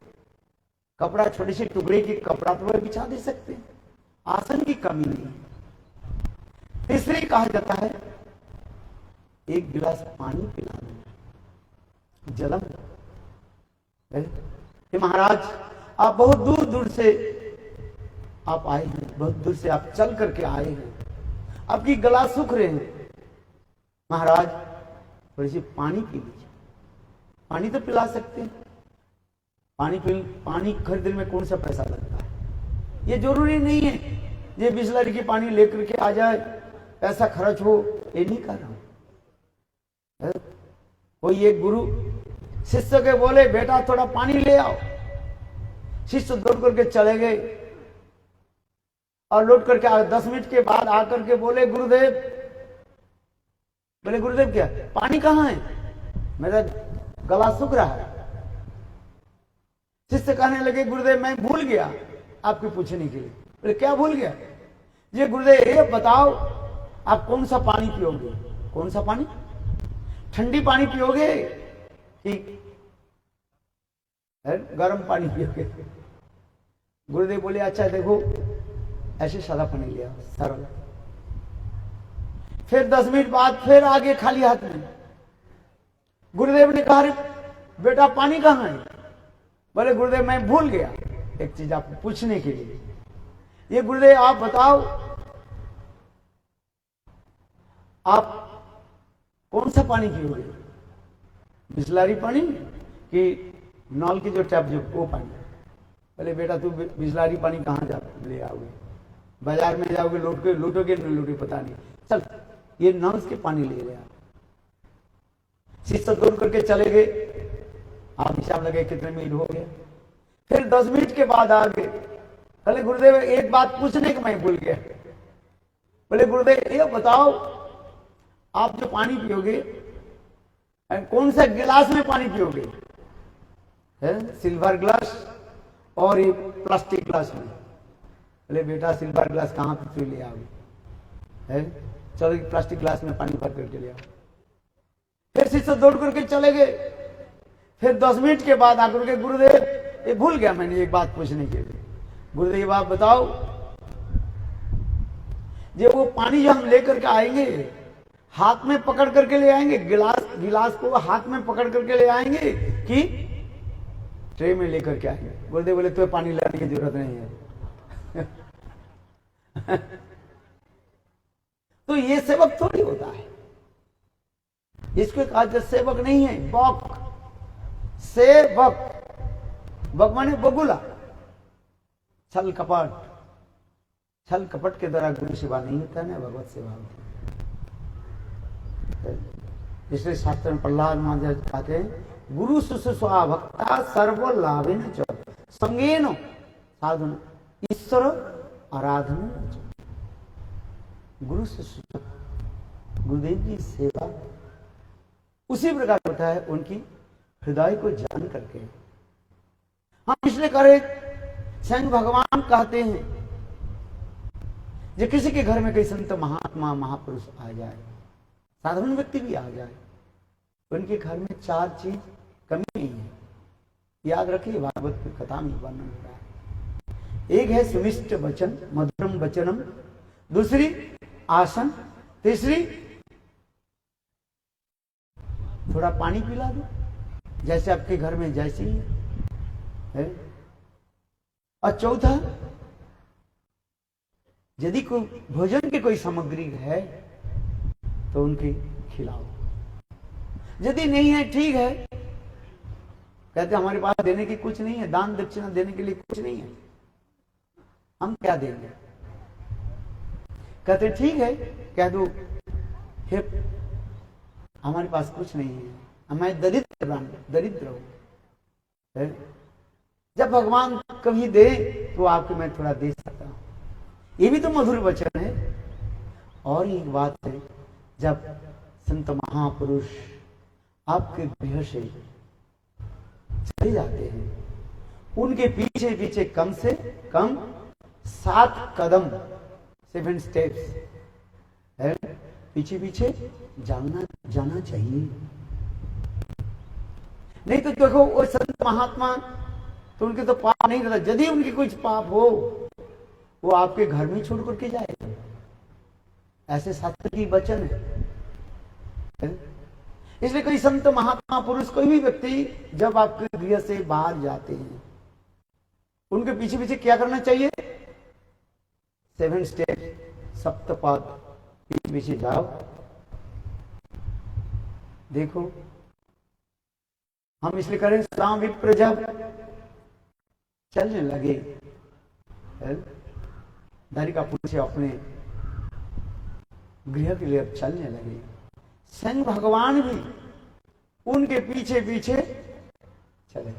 Speaker 1: कपड़ा, छोटे से टुकड़े के कपड़ा तो वह बिछा दे सकते हैं, आसन की कमी नहीं। इसलिए कहा जाता है एक गिलास पानी पिला दो, जलम। महाराज आप बहुत दूर दूर से आप आए हैं, बहुत दूर से आप चल करके आए हैं, आपकी गला सूख रहे हैं, महाराज थोड़ी सी पानी पी लीजिए। पानी तो पिला सकते हैं, पानी खरीदने में कौन सा पैसा लगता है? ये जरूरी नहीं है ये बिस्लरी की पानी लेकर के आ जाए, पैसा खर्च हो, ये नहीं कर रहा हूं। कोई एक गुरु शिष्य के बोले, बेटा थोड़ा पानी ले आओ। शिष्य दौड़ करके चले गए और लौट करके 10 मिनट के बाद आकर के बोले, गुरुदेव। बोले, गुरुदेव क्या? पानी कहाँ है? मेरा गला सूख रहा है। शिष्य कहने लगे, गुरुदेव मैं भूल गया आपके पूछने के लिए। बोले, क्या भूल गया? ये गुरुदेव ये बताओ, आप कौन सा पानी पियोगे? कौन सा पानी? ठंडी पानी पियोगे कि गर्म पानी पियोगे? गुरुदेव बोले, अच्छा देखो, ऐसे सादा पानी लिया, सरल। फिर 10 मिनट बाद फिर आगे खाली हाथ में। गुरुदेव ने कहा, बेटा पानी कहाँ है? बोले, गुरुदेव मैं भूल गया एक चीज आपको पूछने के लिए। ये गुरुदेव आप बताओ, आप कौन सा पानी पियोगे? बिस्लरी पानी कि नल की जो टैप जो वो पानी? बोले, बेटा तू बिस्लरी पानी कहाँ जा ले आओगे? बाजार में जाओगे, लूटोगे नहीं लूटोगे पता नहीं, चल ये नल के पानी ले रहे। शिष्य दौड़ करके चले गए। आप हिसाब लगे कितने मिनट हो गए। फिर 10 मिनट के बाद आ गए। बोले, गुरुदेव एक बात पूछने को मैं भूल गया। बोले, गुरुदेव ये बताओ, आप जो पानी पियोगे कौन सा गिलास में पानी पियोगे? सिल्वर ग्लास और ये प्लास्टिक ग्लास में? बोले, बेटा सिल्वर ग्लास कहाँ पे ले आओगे? चलो प्लास्टिक ग्लास में पानी भर करके ले आओ। फिर शिष्य दौड़ करके चले गए। फिर 10 मिनट के बाद आकर के, गुरुदेव ये भूल गया मैंने एक बात पूछने के लिए। गुरुदेव आप बताओ, जो वो पानी जो हम लेकर के आएंगे, हाथ में पकड़ करके ले आएंगे, गिलास को हाथ में पकड़ करके ले आएंगे कि ट्रे में लेकर के आएंगे? गुरुदेव बोले, तो पानी लाने की जरूरत नहीं है। तो ये सेवक थोड़ी होता है, इसको कहा जाए सेवक नहीं है, बक। सेवक, बक माने बगुला, छल कपट के द्वारा गुरु सेवा नहीं होता है ना, भगवत सेवा होती है। इसलिए शास्त्र में प्रहलाद महाराज कहते हैं, गुरु शुश्रूषा भक्ता सर्व लाभेन च संगेन साधन ईश्वर आराधन। गुरु शुश्रूषा, गुरुदेव की सेवा उसी प्रकार होता है, उनकी हृदय को जान करके। हम इसलिए करे, स्वयं भगवान कहते हैं, जो किसी के घर में कोई संत महात्मा महापुरुष आ जाए, साधारण व्यक्ति भी आ जाए, उनके घर में 4 चीज कमी नहीं है। याद रखिए, भागवत की कथा में वर्णन हो रहा है। एक है सुमिष्ट वचन, मधुरम वचनम। दूसरी आसन। तीसरी थोड़ा पानी पिला दो, जैसे आपके घर में जैसे ही है। और चौथा, यदि कोई भोजन की कोई सामग्री है तो उनकी खिलाओ। यदि नहीं है, ठीक है, कहते हमारे पास देने की कुछ नहीं है, दान दक्षिणा देने के लिए कुछ नहीं है, हम क्या देंगे। कहते ठीक है, कह दो हे हमारे पास कुछ नहीं है, मैं दरिद्र हूं। जब भगवान कभी दे तो आपको मैं थोड़ा दे सकता हूं, ये भी तो मधुर वचन है। और एक बात है, जब संत महापुरुष आपके गृह से चले जाते हैं, उनके पीछे पीछे कम से कम 7 कदम 7 स्टेप्स है, पीछे पीछे जाना चाहिए। नहीं तो देखो वो संत महात्मा तो उनके तो पाप नहीं रहता, यदि उनके कुछ पाप हो वो आपके घर में छोड़ करके जाएगा, ऐसे शास्त्र की वचन है। इसलिए कोई संत महात्मा पुरुष कोई भी व्यक्ति जब आपके गृह से बाहर जाते हैं, उनके पीछे पीछे क्या करना चाहिए? 7 स्टेप, सप्तपद, पीछे पीछे जाओ। देखो हम इसलिए करें, राम विप्र जब चलने लगे, द्वारिकापुर से अपने गृह के लिए चलने लगे, स्वयं भगवान भी उनके पीछे पीछे चले।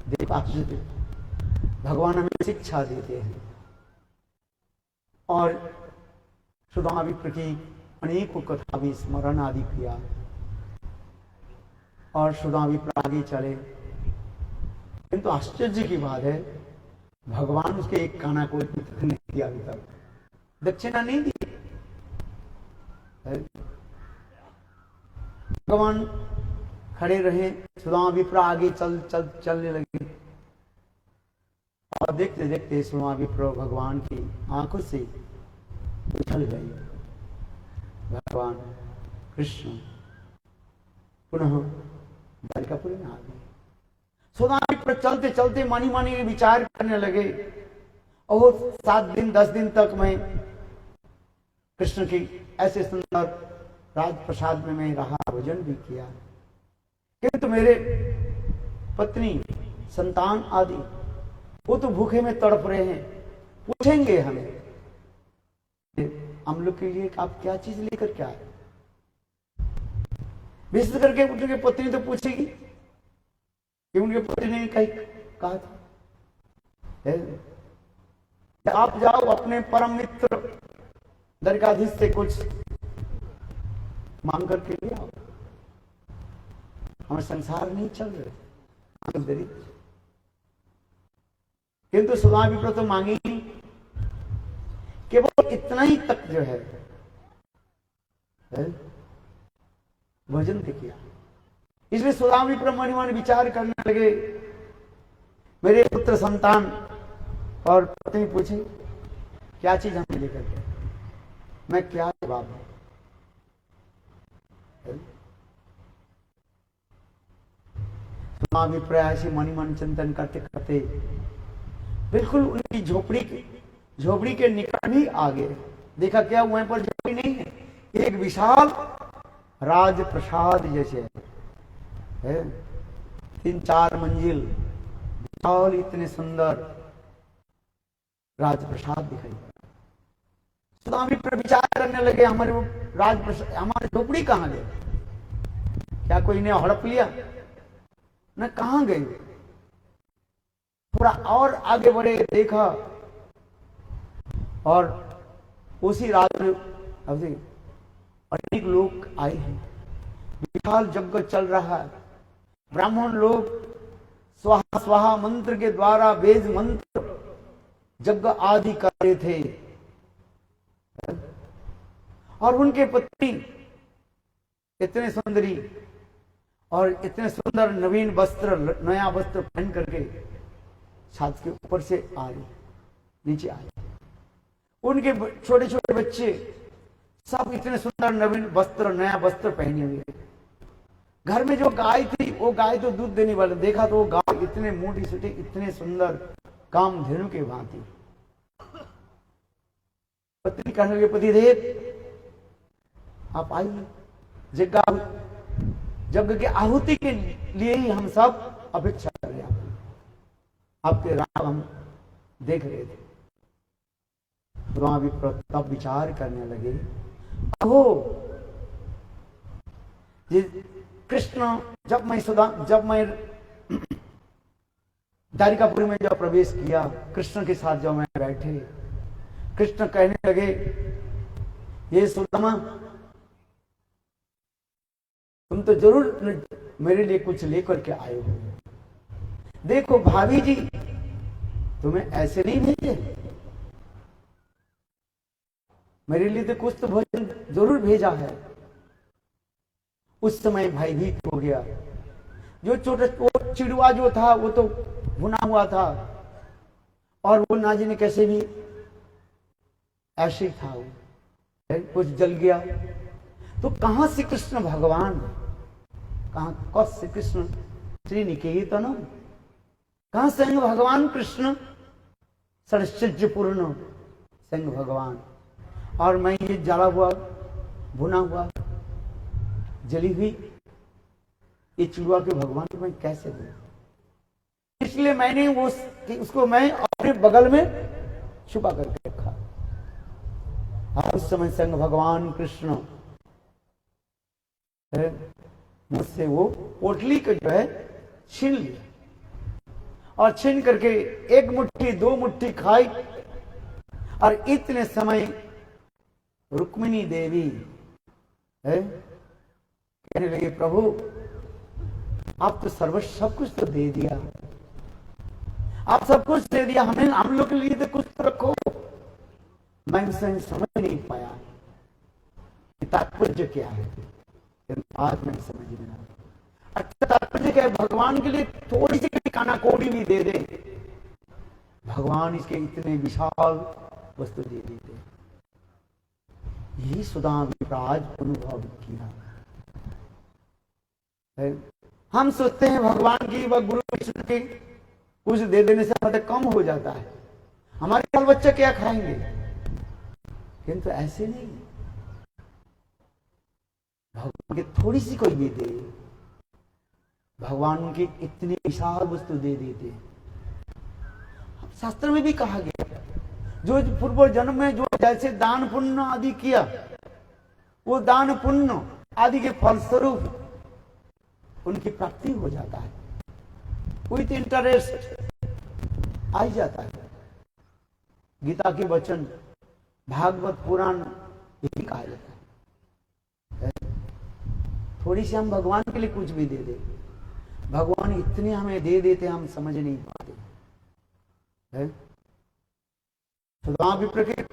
Speaker 1: देखो भगवान हमें शिक्षा देते हैं, और सुदामा विप्र की अनेकों कथा भी स्मरण आदि किया, और सुदामा विप्र आगे चले। किंतु आश्चर्य की बात है, भगवान उसके एक काना को नहीं दिया, अभी तक दक्षिणा नहीं दी। भगवान खड़े रहे, सुदामा विप्र आगे चलने लगे, और देखते देखते सुदामा विप्र भगवान की आंखों से उछल गई। भगवान कृष्ण पुनः द्वारिकापुर में आ गए। सुदामा विप्र चलते चलते मानी मानी विचार करने लगे, और 7 दिन 10 दिन तक मैं कृष्ण की ऐसे सुंदर राजप्रसाद में मैं रहा, भोजन भी किया, किंतु मेरे पत्नी संतान आदि वो तो भूखे में तड़प रहे हैं, पूछेंगे हमें हम लोग के लिए आप क्या चीज लेकर क्या आए। विशेष करके उनके पत्नी तो पूछेगी कि उनके पति ने कहा था आप जाओ अपने परम मित्र द्वारिकाधीश से कुछ मांग करके ले आओ, हमें संसार नहीं चल रहे, हम दरिद्र। किंतु सुदामा विप्र तो मांगी नहीं, केवल इतना ही तक जो है भोजन पे किया। इसलिए सुदामा विप्र मन मन विचार करने लगे, मेरे पुत्र संतान और पत्नी पूछे क्या चीज हमें लेकर के, मैं क्या जवाब दूं। सुदामा विप्र ऐसे मन मन चिंतन करते करते बिल्कुल उनकी झोपड़ी के निकट ही आ गए। देखा क्या वहां पर झोपड़ी नहीं है, एक विशाल राजप्रसाद जैसे है, 3-4 मंजिल विशाल, इतने सुंदर राजप्रसाद दिखाई पड़ा। सुदामा विप्र विचार करने लगे, हमारे राजप्रसाद, हमारी झोपड़ी कहाँ गई, क्या कोई ने हड़प लिया न, कहां गई। थोड़ा और आगे बढ़े, देखा और उसी रात में अनेक लोग आए हैं, विशाल यज्ञ चल रहा है, ब्राह्मण लोग स्वाहा स्वाहा मंत्र के द्वारा वेद मंत्र यज्ञ आदि कर रहे थे, और उनके पत्नी इतने सुंदरी और इतने सुंदर नवीन वस्त्र, नया वस्त्र पहन करके छात के ऊपर से आ रही, नीचे आ रही। उनके छोटे छोटे बच्चे सब इतने सुंदर नवीन वस्त्र, नया वस्त्र पहने हुए। घर में जो गाय थी, वो गाय तो दूध देने वाले, देखा तो वो गाय इतने मोटी सूटी, इतने सुंदर कामधेनु के भांति। पत्नी कहने लगे, पतिदेव आप आइए, यज्ञ के आहुति के लिए ही हम सब अपेक्षा कर रहे हैं। आपके राम हम देख रहे थे, वहां भी तब विचार करने लगे, अहो ये कृष्ण, जब मैं द्वारिकापुरी में जब प्रवेश किया, कृष्ण के साथ जब मैं बैठे, कृष्ण कहने लगे, ये सुदामा तुम तो जरूर मेरे लिए कुछ लेकर के आए हो। देखो भाभी जी तुम्हें ऐसे नहीं भेजे, मेरे लिए तो कुछ तो भोजन जरूर भेजा है। उस समय भयभीत हो गया। जो छोटा चिड़ुआ जो था वो तो भुना हुआ था, और वो ना जाने कैसे भी ऐसे ही था, वो कुछ जल गया। तो कहां से कृष्ण भगवान, कहां श्री कृष्ण श्री निकेतन, कहां संग भगवान कृष्ण सरस्वती पूर्ण संग भगवान, और मैं ये जला हुआ भुना हुआ जली हुई ये चिड़ुआ के भगवान को मैं कैसे दूं? इसलिए मैंने उसको मैं अपने बगल में छुपा करके रखा। और उस समय संग भगवान कृष्ण मुझसे वो पोटली को जो है छीन लिया, और छीन करके एक मुट्ठी दो मुट्ठी खाई। और इतने समय रुक्मिणी देवी कहने लगे, प्रभु आप तो सब कुछ तो दे दिया, आप सब कुछ दे दिया, हम लोग के लिए तो कुछ तो रखो। मैं उसे समझ नहीं पाया कि तात्पर्य क्या है, आज मैं समझ में आया। अच्छा तात्पर्य क्या है? भगवान के लिए थोड़ी सी काना कौड़ी भी दे दे, भगवान इसके इतने विशाल वस्तु दे देते। यही सुदामा विप्राज अनुभव किया है। हम सोचते हैं भगवान की व गुरु विष्णु की कुछ दे देने से मतलब कम हो जाता है, हमारे बाल बच्चे क्या खाएंगे, किंतु ऐसे नहीं। भगवान की थोड़ी सी कोई भी दे, भगवान की इतनी विशाल वस्तु दे देते। शास्त्र में भी कहा गया, जो पूर्व जन्म में जो जैसे दान पुण्य आदि किया, वो दान पुण्य आदि के फलस्वरूप उनकी प्राप्ति हो जाता है, विथ इंटरेस्ट आ जाता है। गीता के वचन, भागवत पुराण यही कहा जाता है। थोड़ी सी हम भगवान के लिए कुछ भी दे दे, भगवान इतने हमें दे देते हम समझ नहीं पाते। सुदामा विप्र के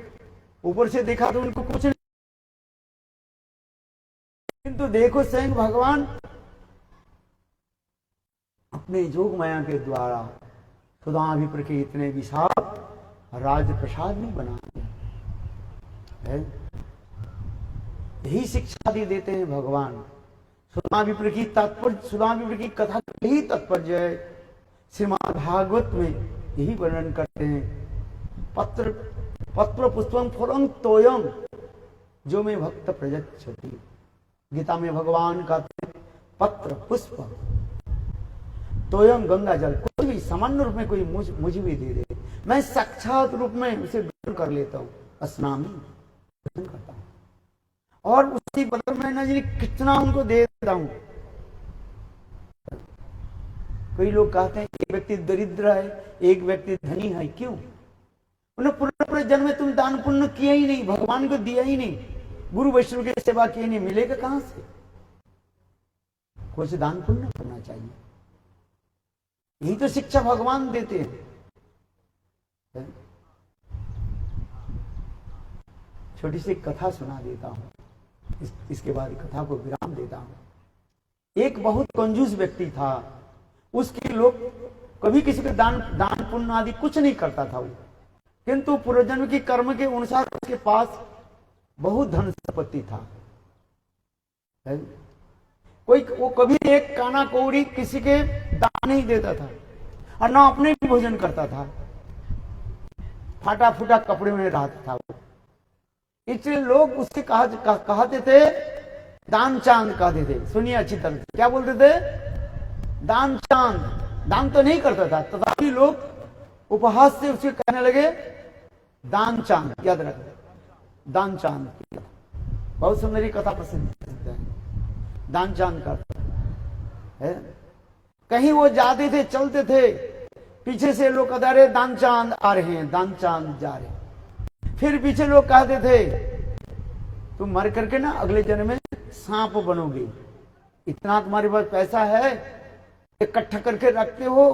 Speaker 1: ऊपर से देखा तो उनको कुछ नहीं, किंतु देखो स्वयं भगवान अपने जोग माया के द्वारा सुदामा विप्र के इतने विशाल राज प्रसाद भी बना दिया। यही शिक्षा भी देते हैं भगवान। सुदामा विप्र की तात्पर्य, सुदामा विप्र की कथा का यही तात्पर्य है। श्रीमद् भागवत में यही वर्णन करते हैं, पत्र पुष्पम फलम तोयम जो में भक्त प्रयच्छति। गीता में भगवान कहते हैं पत्र पुष्प तोयम गंगा जल, कोई भी सामान्य रूप में कोई मुझे भी दे दे, मैं साक्षात रूप में उसे ग्रहण कर लेता हूँ, स्नामी ग्रहण करता हूँ, और उसी बदल में न जाने कितना उनको दे देता हूँ। कई लोग कहते हैं एक व्यक्ति दरिद्र है, एक व्यक्ति धनी है, क्यों? उन्हें पूरे जन्म में तुम दान पुण्य किया ही नहीं, भगवान को दिया ही नहीं, गुरु वैष्णव की सेवा की नहीं, मिलेगा कहां से? कुछ दान पुण्य करना चाहिए। यही तो शिक्षा भगवान देते हैं। छोटी सी कथा सुना देता हूं, इसके बाद कथा को विराम देता हूं। एक बहुत कंजूस व्यक्ति था, उसके लोग कभी किसी को दान पुण्य आदि कुछ नहीं करता था वो, किंतु पूर्वजन्म की कर्म के अनुसार उसके पास बहुत धन संपत्ति था। वो कभी एक काना कौड़ी किसी के दान नहीं देता था, और ना अपने भी भोजन करता था, फाटा फूटा कपड़े में रहता था वो। इसलिए लोग उससे कहते थे दान चांद कहते थे। सुनिए अच्छी तरह से, क्या बोलते थे? दान चांद। दान तो नहीं करता था, तथापि लोग उपहास से उसे कहने लगे दान चांद। याद रखो, दान चांद। बहुत सुंदर कथा प्रसिद्ध है, दान चांद का है। कहीं वो जाते थे, चलते थे, पीछे से लोग कहते रहे दान चांद आ रहे हैं, दान चांद जा रहे हैं। फिर पीछे लोग कहते थे तुम मर करके ना अगले जन्म में सांप बनोगे, इतना तुम्हारे पास पैसा है, इकट्ठा करके रखते हो,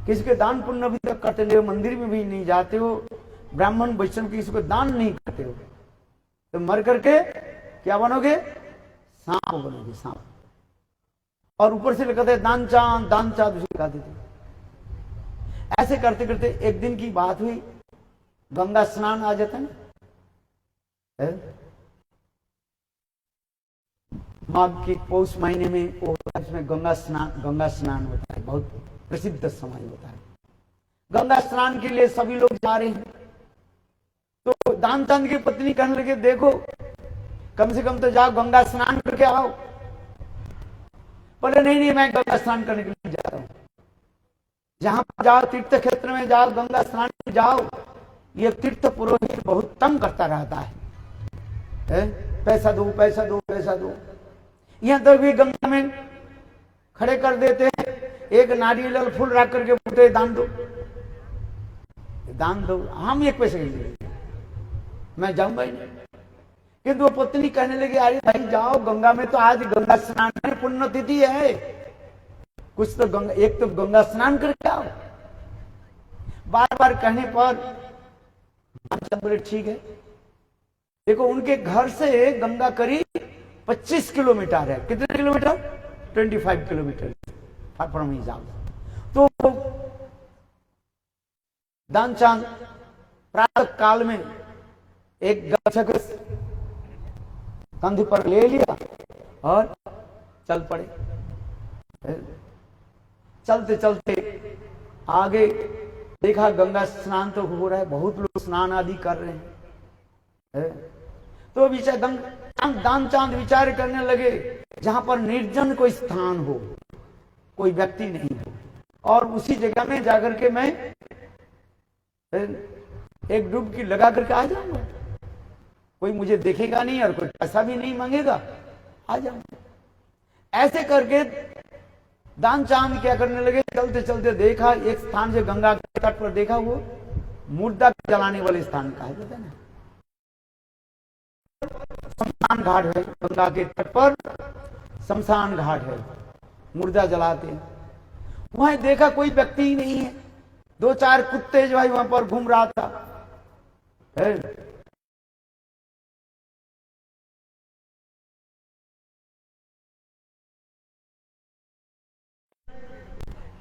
Speaker 1: किसी के दान पुण्य भी तक करते नहीं हो, मंदिर में भी नहीं जाते हो, ब्राह्मण वैष्णव किसी को दान नहीं करते हो, तो मर करके क्या बनोगे? सांप बनोगे, सांप। और ऊपर से कहते दान चांद उसे कहते थे। ऐसे करते करते एक दिन की बात हुई, गंगा स्नान आ जाता है, माघ के पौष महीने में वो इसमें गंगा स्नान होता है, बहुत प्रसिद्ध समय होता है। गंगा स्नान के लिए सभी लोग जा रहे हैं। तो दान चांद की पत्नी कहने लगे देखो कम से कम तो जाओ गंगा स्नान करके आओ। बोले नहीं मैं गंगा स्नान करने के लिए जा रहा हूं। जहां जाओ तीर्थ क्षेत्र में जाओ, गंगा स्नान में जाओ, ये तीर्थ पुरोहित बहुत तंग करता रहता है, पैसा दो पैसा दो पैसा दो। यहां तो भी गंगा में खड़े कर देते हैं, एक नारियल फूल रख करके बोलते दान दो दान दो, हम एक पैसे के लिए मैं जाऊंगा ही नहीं। किंतु वो पत्नी कहने लगी अरे भाई जाओ गंगा में, तो आज गंगा स्नान में पुण्य तिथि है, कुछ तो गंगा, एक तो गंगा स्नान करके आओ। बार बार कहने पर बोले ठीक है। देखो उनके घर से गंगा करीब 25 किलोमीटर है। कितने किलोमीटर? 25 किलोमीटर फ्रॉम हिसाब। तो दान चांद प्रातः काल में एक गच्छक कंधे पर ले लिया और चल पड़े। चलते चलते आगे देखा गंगा स्नान तो हो रहा है, बहुत लोग स्नान आदि कर रहे हैं। तो विचार दान चांद विचार करने लगे जहां पर निर्जन कोई स्थान हो, कोई व्यक्ति नहीं हो, और उसी जगह में जाकर के मैं एक डुबकी लगा करके आ जाऊंगा, कोई मुझे देखेगा नहीं और कोई पैसा भी नहीं मांगेगा, आ जाऊंगा। ऐसे करके दान चांद क्या करने लगे, चलते चलते देखा एक स्थान से गंगा के तट पर देखा, वो मुर्दा जलाने वाले स्थान कहा जाता है ना, शमशान घाट है, गंगा के तट पर शमशान घाट है, मुर्दा जलाते हैं। वहां देखा कोई व्यक्ति ही नहीं है, 2-4 कुत्ते जो है वहां पर घूम रहा था।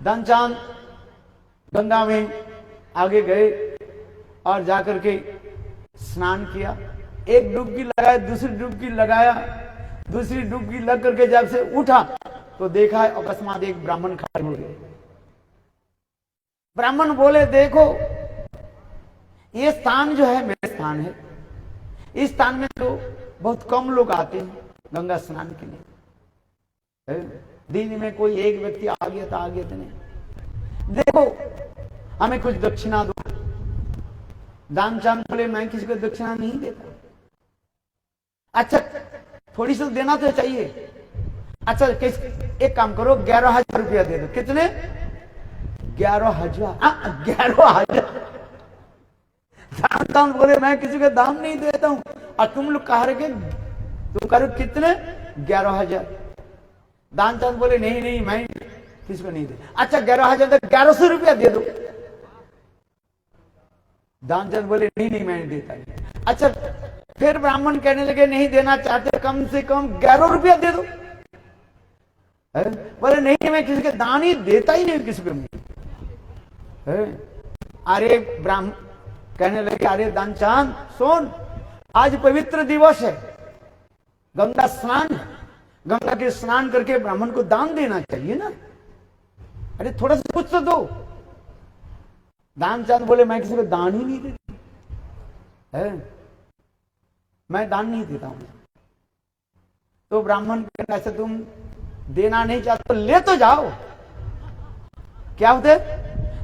Speaker 1: दान चांद गंगा में आगे गए और जाकर के स्नान किया, एक डुबकी लगाया, दूसरी डुबकी लगाया, दूसरी डुबकी लग करके जब से उठा तो देखा अकस्मात एक ब्राह्मण खड़े हो गए। ब्राह्मण बोले देखो ये स्थान जो है मेरा स्थान है, इस स्थान में तो बहुत कम लोग आते हैं गंगा स्नान के लिए, दिन में कोई एक व्यक्ति आ गया था, आ गया था नहीं। देखो हमें कुछ दक्षिणा दो। दान चांद बोले मैं किसी को दक्षिणा नहीं देता। अच्छा थोड़ी सी देना तो चाहिए। अच्छा एक काम करो 11,000 रुपया दे दो। कितने? 11,000। 11,000। दान चांद बोले मैं किसी को दान नहीं देता हूं, और तुम लोग कह रहे तुम कह रहे कितने? 11,000। दान चांद बोले नहीं मैं किसको नहीं दे। अच्छा 11,000 तक 1,100 रुपया दे दो। दान चांद बोले नहीं मैं नहीं देता। अच्छा फिर ब्राह्मण कहने लगे नहीं देना चाहते, कम से कम 11 रुपया दे दो। बोले नहीं मैं किसी के दान ही देता ही नहीं किसी को। अरे ब्राह्मण कहने लगे अरे दान चांद सुन, आज पवित्र दिवस है, गंगा स्नान है, गंगा के स्नान करके ब्राह्मण को दान देना चाहिए ना, अरे थोड़ा सा कुछ तो दो। दान चांद बोले मैं किसी को दान ही नहीं देता, मैं दान नहीं देता हूं। तो ब्राह्मण कहना ऐसे तुम देना नहीं चाहते तो ले तो जाओ। क्या होते,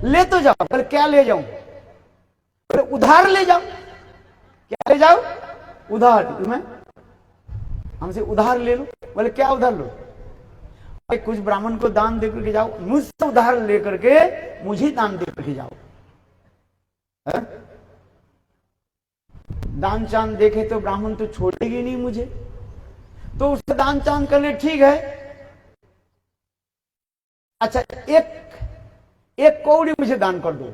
Speaker 1: ले तो जाओ। बोले क्या ले जाऊं? बोले उधार ले जाओ। क्या ले जाओ? उधार। तुम्हें हमसे उधार ले लो। बोले क्या उधार लो? कुछ ब्राह्मण को दान दे करके जाओ, मुझसे उधार लेकर के मुझे दान दे करके जाओ। है? दान चांद देखे तो ब्राह्मण तो छोड़ेगी नहीं मुझे, तो उससे दान चांद करने ठीक है। अच्छा एक कौड़ी मुझे दान कर दो।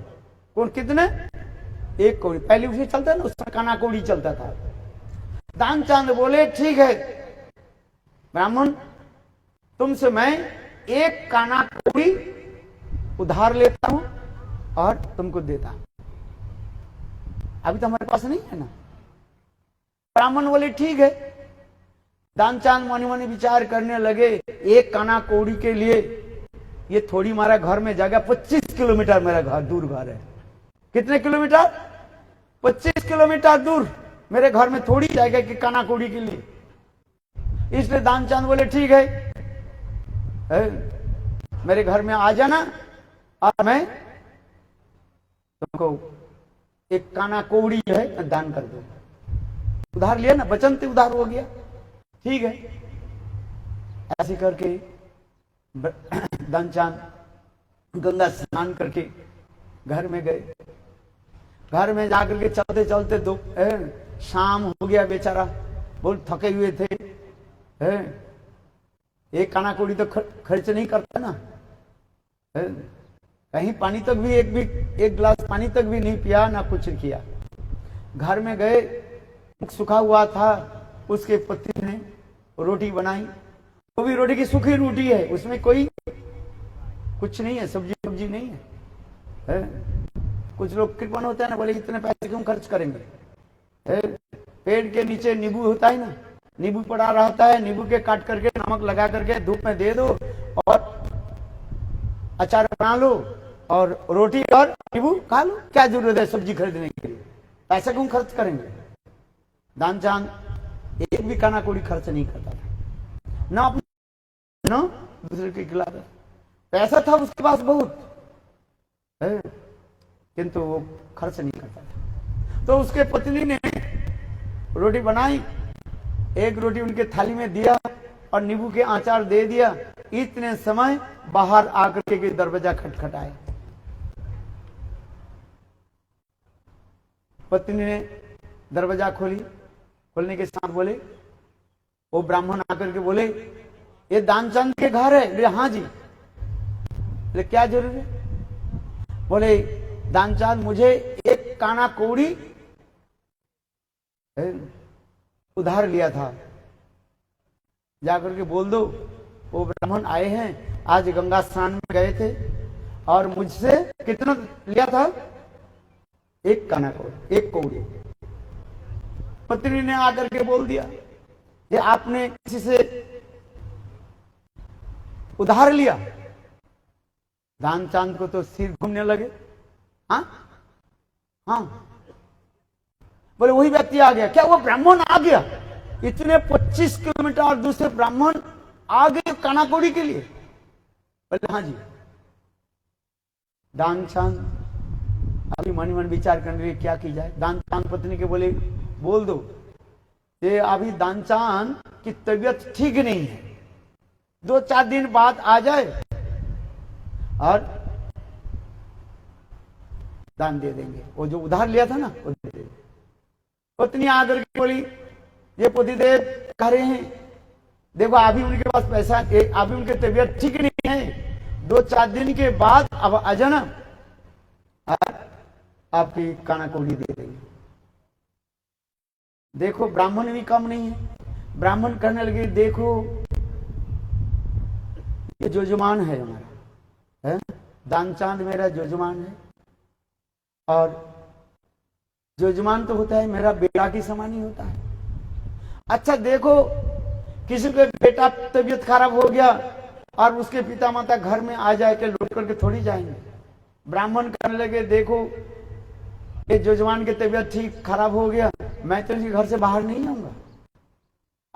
Speaker 1: कौन कितने? एक कौड़ी। पहले उसे चलता ना, उसका काना कौड़ी चलता था। दान चांद बोले ठीक है ब्राह्मण, तुमसे मैं एक काना कौड़ी उधार लेता हूं और तुमको देता हूं। अभी तो हमारे पास नहीं है ना। ब्राह्मण बोले ठीक है। दान चांद मनी मनी विचार करने लगे, एक काना कौड़ी के लिए ये थोड़ी हमारा घर में जगह 25 किलोमीटर मेरा घर दूर घर है। कितने किलोमीटर? 25 किलोमीटर दूर मेरे घर में थोड़ी जगह की काना कौड़ी के लिए। इसलिए दान चांद बोले ठीक है, मेरे घर में आ जाना और मैं तुमको एक काना कौड़ी है दान कर दो। उधार लिया ना, वचन से उधार हो गया। ठीक है। ऐसे करके दान चांद गंगा स्नान करके घर में गए। घर में जाकर के चलते चलते दो शाम हो गया। बेचारा बहुत थके हुए थे। एक काना कौड़ी तो खर्च नहीं करता ना। कहीं पानी तक भी एक गिलास पानी तक भी नहीं पिया, ना कुछ किया। घर में गए, मुख सूखा हुआ था। उसके पति ने रोटी बनाई, वो भी रोटी की सूखी रोटी है, उसमें कोई कुछ नहीं है, सब्जी नहीं है। कुछ लोग कृपण होते हैं ना, बोले इतने पैसे क्यों खर्च करेंगे। पेड़ के नीचे नींबू होता है ना, नींबू पड़ा रहता है, नींबू के काट करके नमक लगा करके धूप में दे दो और अचार बना लो और रोटी और नींबू खा लो। क्या जरूरत है सब्जी खरीदने के लिए? पैसा क्यों खर्च करेंगे? दान चांद एक भी काना कौड़ी खर्च नहीं करता था, ना अपने ना दूसरे के खिलाफ। पैसा था उसके पास बहुत, किंतु वो खर्च नहीं करता था। तो उसके पत्नी ने रोटी बनाई, एक रोटी उनके थाली में दिया और नींबू के आचार दे दिया। इतने समय बाहर आकर के दरवाजा खटखटाए। पत्नी ने दरवाजा खोलने के साथ बोले, वो ब्राह्मण आकर के बोले ये दानचंद के घर है? बोले हाँ जी। बोले क्या जरूर है? बोले दानचंद मुझे एक काना कौड़ी उधार लिया था, जाकर के बोल दो वो ब्राह्मण आए हैं, आज गंगा स्नान में गए थे और मुझसे कितना लिया था? एक काना कौड़ी, एक कौड़ी। पत्नी ने आकर के बोल दिया कि आपने किसी से उधार लिया। दानचंद को तो सिर घूमने लगे। हाँ हाँ। बोले वही व्यक्ति आ गया। क्या वो ब्राह्मण आ गया? इतने 25 किलोमीटर और दूसरे ब्राह्मण आ गए काना कौड़ी के लिए? बोले हाँ जी। दानचंद अभी मन मन विचार करने लगे क्या की जाए। दानचंद पत्नी के बोले बोल दो ये अभी दानचंद की तबीयत ठीक नहीं है, 2-4 दिन बाद आ जाए और दान दे देंगे। वो जो उधार लिया था ना वो दे देंगे। पत्नी आकर के बोली ये पतिदेव कह रहे हैं देखो अभी उनके पास पैसा, अभी उनकी तबीयत ठीक नहीं है, 2-4 दिन के बाद अब आ जाना, आपकी काना कौड़ी दे देंगे। देखो ब्राह्मण भी कम नहीं है। ब्राह्मण कहने लगे देखो ये जजमान है हमारा, है दानचंद मेरा जजमान है और जजमान तो होता है मेरा बेटा की समान ही होता है। अच्छा देखो किसी का बेटा तबीयत खराब हो गया और उसके पिता माता घर में आ जाए के लौट करके थोड़ी जाएंगे। ब्राह्मण कहने लगे देखो ये जजमान की तबीयत ठीक खराब हो गया, मैं तो इनके घर से बाहर नहीं आऊंगा।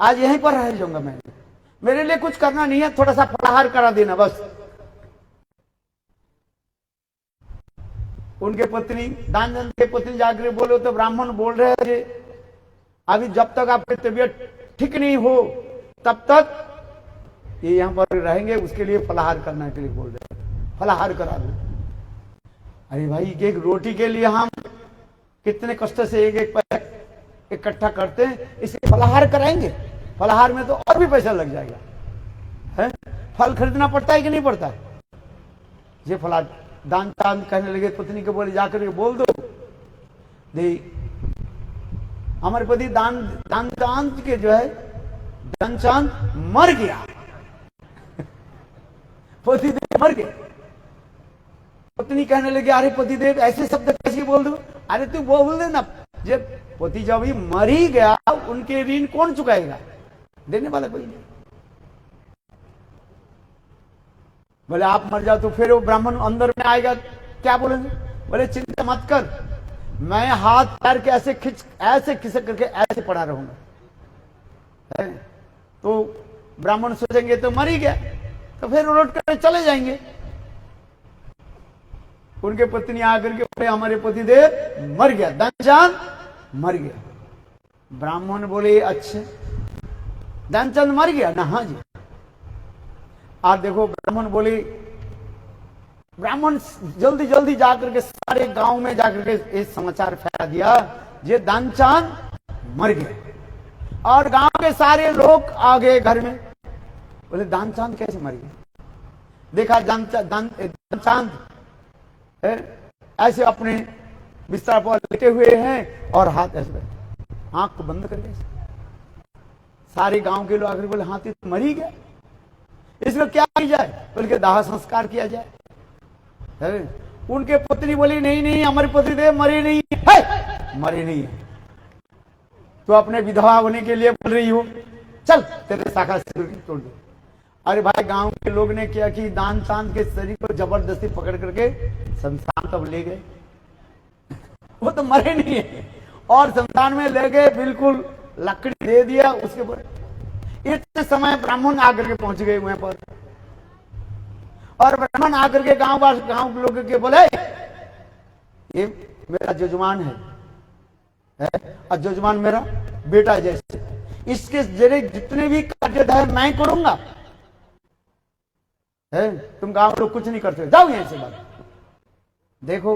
Speaker 1: आज यहीं पर रह जाऊंगा मैं, मेरे लिए कुछ करना नहीं है, थोड़ा सा फलाहार करा देना बस। उनके पत्नी दानचंद के पत्नी जाकर बोले तो ब्राह्मण बोल रहे थे अभी जब तक आपकी तबीयत ठीक नहीं हो तब तक ये यहां पर रहेंगे, उसके लिए फलाहार करने के लिए बोल रहे हैं, फलाहार करा दो। अरे भाई एक रोटी के लिए हम कितने कष्ट से एक एक पैसा इकट्ठा करते हैं, इसे फलाहार कराएंगे, फलाहार में तो और भी पैसा लग जाएगा है? फल खरीदना पड़ता है कि नहीं पड़ता है? ये फलाहार दान चांद कहने लगे पत्नी को, बोले जाकर के बोल दो दे हमारे पति दान चांद के जो है दान चांद मर गया, पतिदेव मर गए। पत्नी कहने लगी अरे पतिदेव ऐसे शब्द कैसे बोल दो? अरे तू बोल दे ना, जब पति जब ही मर ही गया उनके ऋण कौन चुकाएगा? देने वाला कोई नहीं। बोले आप मर जाओ तो फिर वो ब्राह्मण अंदर में आएगा, क्या बोलेंगे? बोले चिंता मत कर, मैं हाथ पैर के ऐसे खिसक करके ऐसे पड़ा रहूंगा। तो ब्राह्मण सोचेंगे तो मर ही गया, तो फिर लौट कर चले जाएंगे। उनके पत्नी आकर के बोले हमारे पतिदेव मर गया, दानचंद मर गया। ब्राह्मण बोले अच्छा दानचंद मर गया ना? हाँ जी। आप देखो ब्राह्मण बोले, ब्राह्मण जल्दी जल्दी जाकर के सारे गांव में जाकर के ये समाचार फैला दिया ये दानचंद मर गया। और गांव के सारे लोग आ गए घर में, बोले दानचंद कैसे मर गया? देखा दानचंद ऐसे अपने बिस्तर पर लेटे हुए हैं और हाथ ऐसे आंख को बंद करके। सारे गांव के लोग आकर बोले हाथी तो मर ही गया, इसको क्या किया जाए? बल्कि दाह संस्कार किया जाए। उनके पत्नी बोली नहीं नहीं हमारे पतिदेव मरे नहीं है, मरे नहीं है, तो अपने विधवा होने के लिए बोल रही हो, चल तेरे शाखा से तोड़ दो। अरे भाई गांव के लोग ने क्या कि दान चांद के शरीर को जबरदस्ती पकड़ करके शमशान तब ले गए, वो तो मरे नहीं है, और शमशान में ले गए, बिल्कुल लकड़ी दे दिया उसके ऊपर। इतने समय ब्राह्मण आकर के पहुंच गए वहां पर, और ब्राह्मण आकर के गांव के लोग के बोले ये मेरा जजमान है और जजमान मेरा बेटा जैसे, इसके जरिए जितने भी कार्य है मैं करूंगा, तुम गांव लोग कुछ नहीं करते, जाओ यहां से बात। देखो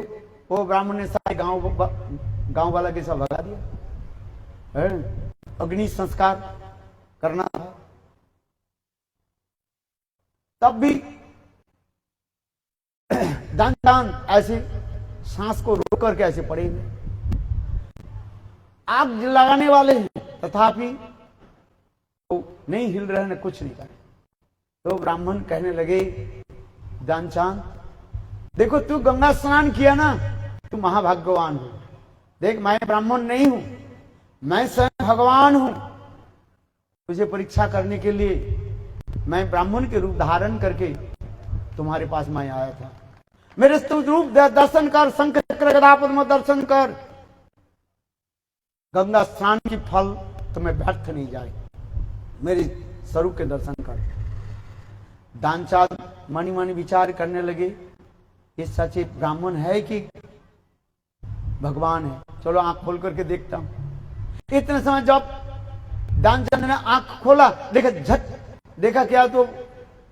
Speaker 1: वो ब्राह्मण ने सारे गांव वाला के सब भगा दिया। अग्नि संस्कार करना था, तब भी दानचंद ऐसे सांस को रोक करके ऐसे पड़ेंगे, आग लगाने वाले हैं, तथापि तो नहीं हिल रहे हैं, कुछ नहीं कर। तो ब्राह्मण कहने लगे दानचंद देखो तू गंगा स्नान किया ना, तू महाभाग्यवान हो। देख मैं ब्राह्मण नहीं हूं, मैं स्वयं भगवान हूं। तुझे परीक्षा करने के लिए मैं ब्राह्मण के रूप धारण करके तुम्हारे पास मैं आया था। मेरे रूप दर्शन कर, शंख चक्र गदा पद्म दर्शन कर, गंगा स्नान की फल तुम्हें व्यर्थ नहीं जाए, मेरे स्वरूप के दर्शन कर। दानचंद मनी मनी विचार करने लगे ये सच्चे ब्राह्मण है कि भगवान है, चलो आंख खोल करके देखता हूं। इतने समय जब दानचंद ने आंख खोला, देखा झट देखा क्या, तो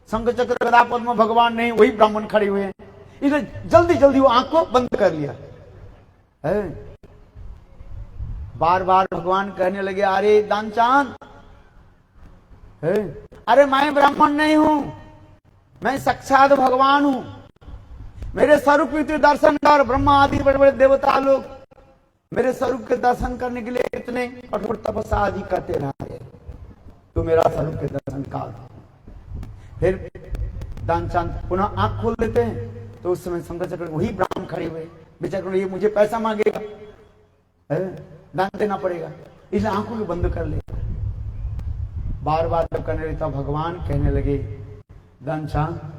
Speaker 1: शंख चक्र गदा पद्म भगवान नहीं, वही ब्राह्मण खड़े हुए हैं। इसलिए जल्दी जल्दी वो आंख को बंद कर लिया है। बार बार भगवान कहने लगे अरे दानचंद, अरे मैं ब्राह्मण नहीं हूं, मैं साक्षात भगवान हूं, मेरे स्वरूप के दर्शन कर। ब्रह्मा आदि बड़े बड़े देवता लोग मेरे स्वरूप के दर्शन करने के लिए इतने कठोर तपस्या आदि करते रहे, तो मेरा स्वरूप के दर्शन कर। फिर दानचंद पुनः आंख खोल देते हैं, तो उस समय शंकर चक्र वही ब्राह्मण खड़े हुए, बेचारे ये मुझे पैसा मांगेगा, दान देना पड़ेगा, इसलिए आंखों को बंद कर ले। बार बार जब करने लगता भगवान कहने लगे दानचंद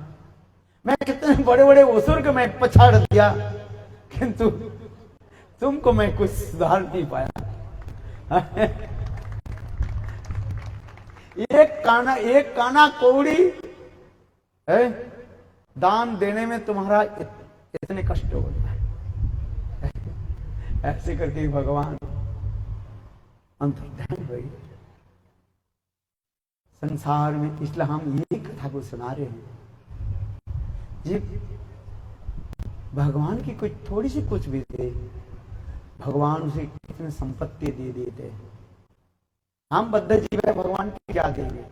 Speaker 1: मैं कितने बड़े बड़े असुर को मैं पछाड़ दिया, किंतु तुमको मैं कुछ सुधार नहीं पाया। एक काना कौड़ी है दान देने में तुम्हारा इतने कष्ट हो जाए। ऐसे करके भगवान अंतर्ध्यान हुए संसार में। इसलिए हम यही कथा को सुना रहे हैं जी। भगवान की कुछ थोड़ी सी कुछ भी दे, भगवान उसे कितनी संपत्ति दे देते। हम बद्ध जीव है, भगवान की क्या देंगे।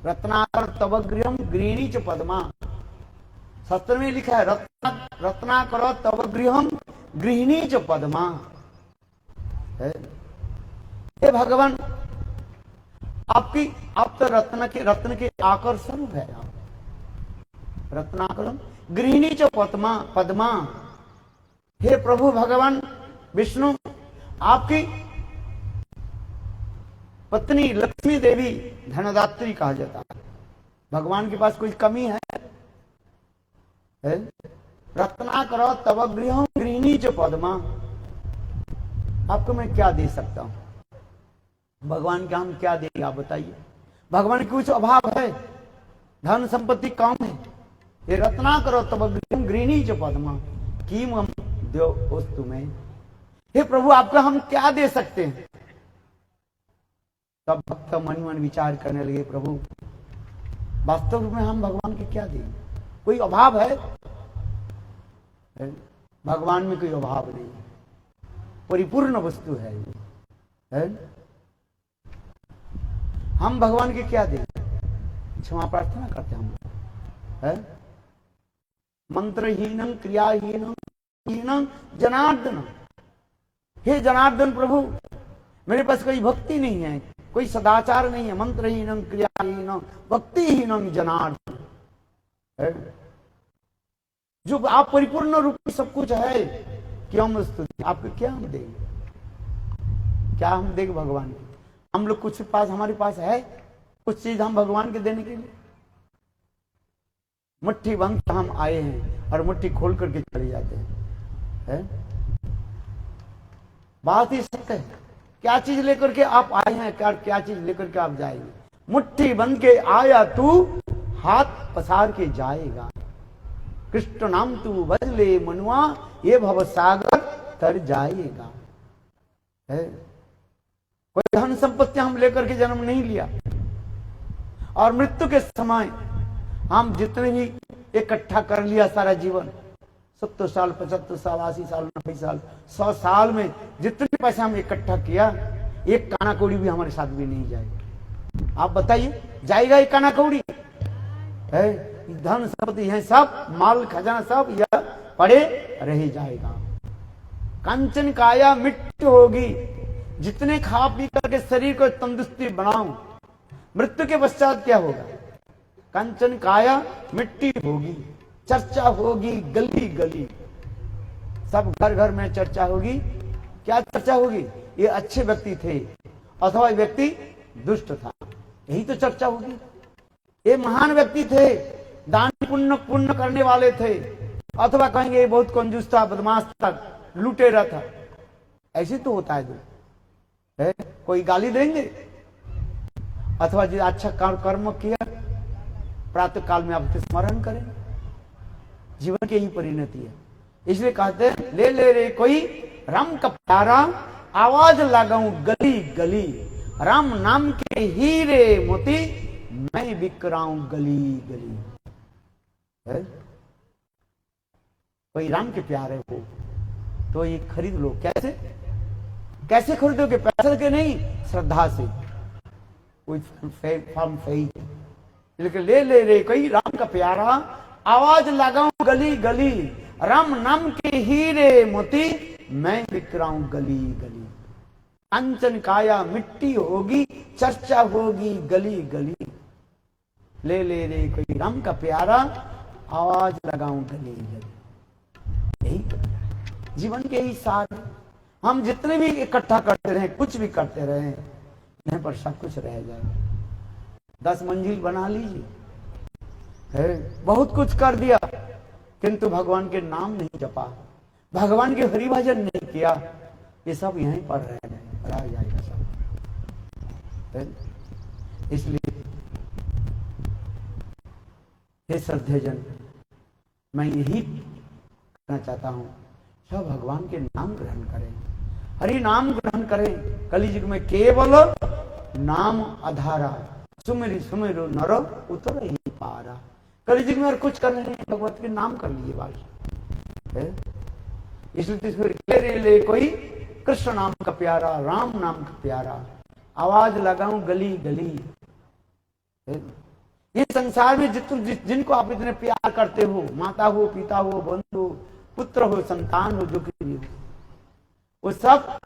Speaker 1: रत्नाकर तव गृहम गृहिणी च पद्मा, शास्त्र में लिखा है रत्नाकर तव गृहम गृहिणी च पद्मा। हे भगवान आप तो रत्न के आकर्षण है। आप रत्नाकरम गृहिणी च पद्मा। हे प्रभु भगवान विष्णु, आपकी पत्नी लक्ष्मी देवी धनदात्री कहा जाता है। भगवान के पास कोई कमी है? रत्नाकर तव गृहम गृहिणी च पद्मा। आपको मैं क्या दे सकता हूं? भगवान के हम क्या देंगे आप बताइए। भगवान की कुछ अभाव है? धन संपत्ति कम है? ये रत्नाकर तव गृहम गृहिणी च पद्मा किम हम दो वस्तु में। हे प्रभु आपको हम क्या दे सकते हैं? तब भक्त मन मन विचार करने लगे, प्रभु वास्तव में हम भगवान के क्या दें? कोई अभाव है? भगवान में कोई अभाव नहीं, परिपूर्ण वस्तु है। हम भगवान के क्या दें? क्षमा प्रार्थना करते हम है? मंत्रहीनम क्रियाहीनम जनार्दन। हे जनार्दन प्रभु मेरे पास कोई भक्ति नहीं है, कोई सदाचार नहीं है। मंत्रहीनम क्रियाहीनम भक्तिहीनम जनार्दन। जो आप परिपूर्ण रूप में सब कुछ है कि हम स्तुति आपको क्या हम देंगे? क्या हम देंगे भगवान को? हम लोग कुछ पास हमारे पास है कुछ चीज हम भगवान के देने के लिए? मुट्ठी बंद हम आए हैं और मुट्ठी खोल करके चले जाते हैं। बात ही सत्य है। क्या चीज लेकर के आप आए हैं, क्या चीज लेकर के आप जाएंगे? मुट्ठी बंद के आया तू हाथ पसार के जाएगा। कृष्ण नाम तू बजले मनुआ ये भव सागर तर जाएगा। कोई धन संपत्ति हम लेकर के जन्म नहीं लिया और मृत्यु के समय हम जितने भी इकट्ठा कर लिया सारा जीवन 70 साल 75 साल 80 साल 90 साल 100 साल में जितने पैसे हम इकट्ठा किया एक काना कौड़ी भी हमारे साथ भी नहीं जाएगा। आप बताइए जाएगा एक काना कौड़ी? धन संपत्ति है सब माल खजाना सब यह पड़े रह जाएगा। कंचन काया मिट्टी होगी। जितने खा पी करके शरीर को तंदुरुस्ती बनाओ मृत्यु के पश्चात क्या होगा? कंचन काया मिट्टी होगी। चर्चा होगी गली गली, सब घर घर में चर्चा होगी। क्या चर्चा होगी? ये अच्छे व्यक्ति थे अथवा व्यक्ति दुष्ट था, यही तो चर्चा होगी। ये महान व्यक्ति थे, दान पुण्य करने वाले थे, अथवा कहेंगे बहुत कंजूस था, बदमाश था, लुटेरा था। ऐसे तो होता है। कोई गाली देंगे अथवा जो अच्छा कर्म किया प्रातः काल में आप स्मरण करें। जीवन की ही परिणति है। इसलिए कहते हैं ले ले रे कोई राम का प्यारा आवाज लगाऊं गली गली। राम नाम के हीरे मोती मैं बिकराऊं गली गली। कोई राम के प्यारे हो तो ये खरीद लो। कैसे कैसे खरीदोगे? पैसे के नहीं, श्रद्धा से। लेकिन ले ले रे कोई राम का प्यारा आवाज लगाऊं गली गली। राम नाम के हीरे मोती मैं बिकराऊं गली गली। कंचन काया मिट्टी होगी चर्चा होगी गली गली। ले ले रे कोई राम का प्यारा आवाज लगाऊं गली गली। यही जीवन के ही सार। हम जितने भी इकट्ठा करते रहे, कुछ भी करते रहे, यहाँ पर सब कुछ रह जाएगा। 10 मंजिल बना लीजिए, बहुत कुछ कर दिया किंतु भगवान के नाम नहीं जपा, भगवान के हरि भजन नहीं किया, ये सब यहीं पर रह जाएगा सब। इसलिए हे श्रद्धेजन, मैं यही कहना चाहता हूं, सब भगवान के नाम ग्रहण करें, हरि नाम ग्रहण करें। कलियुग में केवल नाम आधारा, सुमिर सुमिर नर उतर ही पारा। कलियुग में और कुछ कर रहे हैं, भगवत के नाम कर लीजिए बात। इसलिए ले कोई कृष्ण नाम का प्यारा, राम नाम का प्यारा, आवाज लगाऊं गली गली। ये संसार में जिनको आप इतने प्यार करते हो, माता हो, पिता हो, बंधु हो, पुत्र हो, संतान हो, जो भी हो, वो सब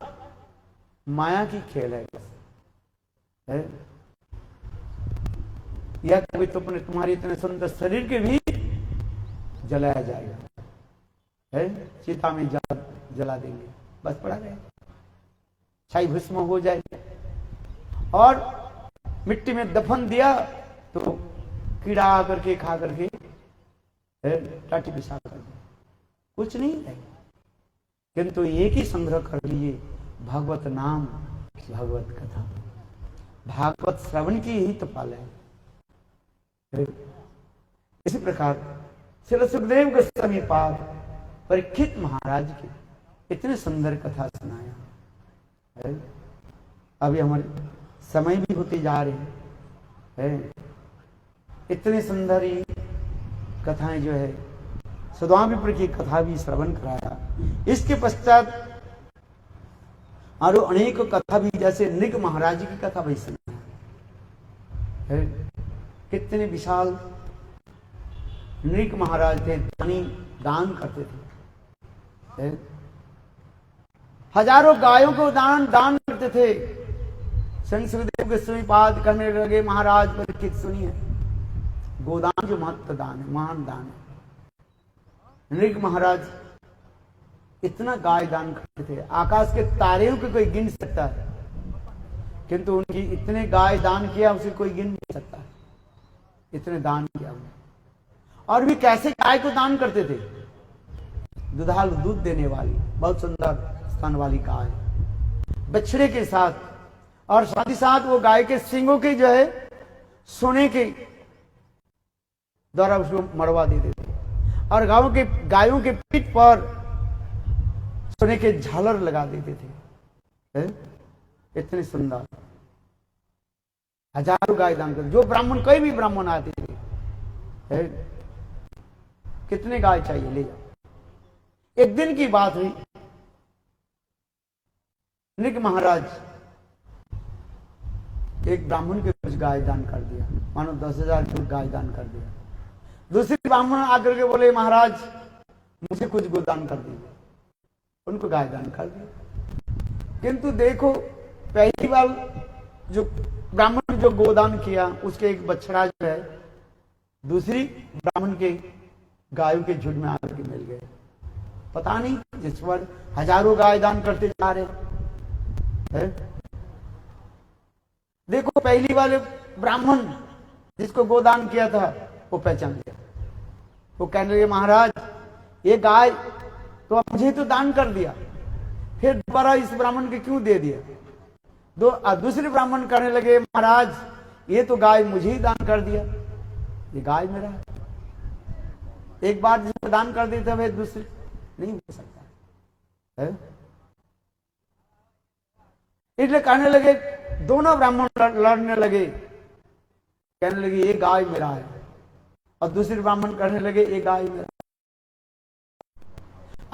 Speaker 1: माया की खेल है। या कभी तो अपने तुम्हारे इतने सुंदर शरीर के भी जलाया जाएगा, है चिता में जला देंगे, बस पड़ा रहे, छाई भस्म हो जाएगी। और मिट्टी में दफन दिया तो कीड़ा आकर के खा करके टाटी पिसाब कर दे, कुछ नहीं है। किंतु एक ही संग्रह कर लिए, भागवत नाम, भागवत कथा, भागवत श्रवण की ही तो पाल है। इसी प्रकार श्री सुखदेव गोस्वामी पाद परीक्षित महाराज की इतनी सुंदर कथा सुनाया है। अभी हमारे समय भी होते जा रहे हैं, इतनी सुंदर कथाएं जो है, सुदामा की कथा भी श्रवण कराया। इसके पश्चात और अनेक कथा भी, जैसे नृग महाराज की कथा भी सुना है। कितने विशाल नृग महाराज थे, दान करते थे, हजारों गायों को दान करते थे। संत सुखदेव गोस्वामी पाद कहने लगे, महाराज परीक्षित सुनिए, गोदान जो महत्व दान है, महान दान है। नृग महाराज इतना गाय दान करते थे, आकाश के तारों को कोई गिन सकता है, किंतु उनकी इतने गाय दान किया, उसे कोई गिन नहीं सकता, इतने दान किया उन्होंने। और भी कैसे गाय को दान करते थे, दुधालु, दूध देने वाली, बहुत सुंदर स्तन वाली गाय, बछड़े के साथ, और साथ ही साथ वो गाय के सींगों के जो है सोने के द्वारा उसको मरवा दे देते, और गायों के पीठ पर सोने के झालर लगा देते थे। इतने सुंदर हजारों गाय दान कर, जो ब्राह्मण, कोई भी ब्राह्मण आते थे, कितने गाय चाहिए ले जाओ। एक दिन की बात हुई, नृग महाराज एक ब्राह्मण के कुछ गाय दान कर दिया, मानो 10,000 गाय दान कर दिया। दूसरे ब्राह्मण आकर के बोले, महाराज मुझे कुछ गोदान कर दिए, उनको गाय दान कर दिया। किंतु देखो, पहली बार जो ब्राह्मण जो गोदान किया, उसके एक बछड़ा जो है दूसरी ब्राह्मण के गायों के झुंड में आकर के मिल गए। पता नहीं, जिस पर हजारों गाय दान करते जा रहे हैं। देखो, पहली वाले ब्राह्मण जिसको गोदान किया था, वो पहचान गया, वो कहने लगे, महाराज ये गाय तो मुझे तो दान कर दिया, फिर दोबारा इस ब्राह्मण के क्यों दे दिया? दूसरे ब्राह्मण कहने लगे, महाराज ये तो गाय मुझे ही दान कर दिया, ये गाय मेरा है, एक बार जिसको दान कर देता है दूसरे नहीं हो सकता है। इसलिए कहने लगे, दोनों ब्राह्मण लड़ने लगे, कहने लगे ये गाय मेरा है, और दूसरे ब्राह्मण कहने लगे ये गाय मेरा।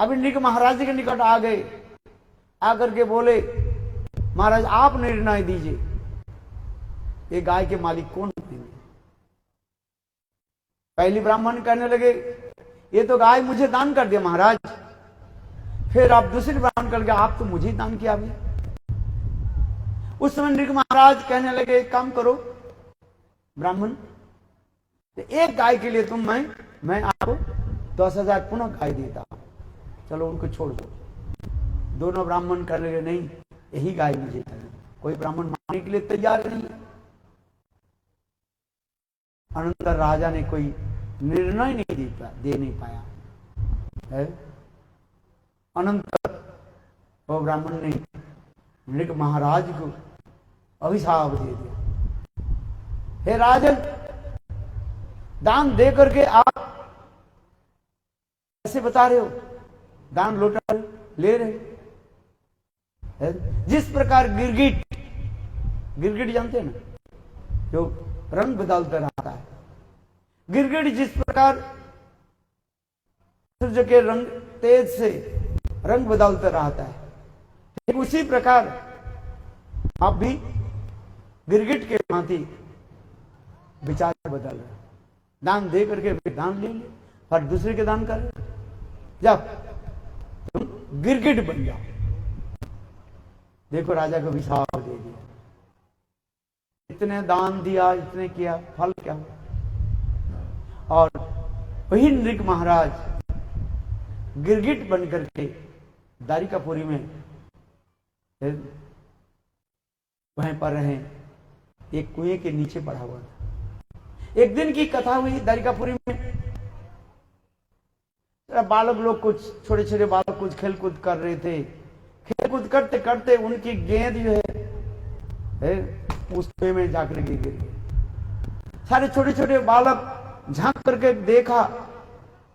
Speaker 1: अभी नृग महाराज के निकट आ गए, आकर के बोले, महाराज आप निर्णय दीजिए, ये गाय के मालिक कौन होंगे? पहली ब्राह्मण कहने लगे, ये तो गाय मुझे दान कर दिया महाराज। फिर आप दूसरे ब्राह्मण कर, आप तो मुझे दान किया भी। उस समय नृग महाराज कहने लगे, एक काम करो ब्राह्मण, एक गाय के लिए मैं आपको 10,000 पुनः गाय देता हूं, चलो उनको छोड़ दो। दोनों ब्राह्मण कहने लगे, नहीं यही गाय मुझे चाहिए। कोई ब्राह्मण मानने के लिए तैयार नहीं। अनंतर राजा ने कोई निर्णय नहीं दे नहीं पाया है। अनंतर वो ब्राह्मण ने नृग महाराज को अभिशाप दे दिया, हे राजन, दान दे करके आप ऐसे बता रहे हो, दान लौटा ले रहे हो। जिस प्रकार गिरगिट, गिरगिट जानते हैं ना, जो रंग बदलता रहता है, गिरगिट जिस प्रकार सूर्य के रंग तेज से रंग बदलता रहता है, ठीक उसी प्रकार आप भी गिरगिट के भांति विचार बदल रहे। दान दे करके दान ले ले और दूसरे के दान कर, जब तुम गिरगिट बन जाओ। देखो राजा को विशाप दे दिया, इतने दान दिया, इतने किया, फल क्या हुआ? और वही नृक महाराज गिरगिट बन करके द्वारिकापुरी में वहीं पर रहे, एक कुएं के नीचे पड़ा हुआ था। एक दिन की कथा हुई द्वारिकापुरी में, बालक लोग कुछ छोटे छोटे बालक कुछ खेल कूद कर रहे थे। खेल कूद करते करते उनकी गेंद जो है उस कुएं में जाकर के गिर गई। सारे छोटे छोटे बालक झांक करके देखा,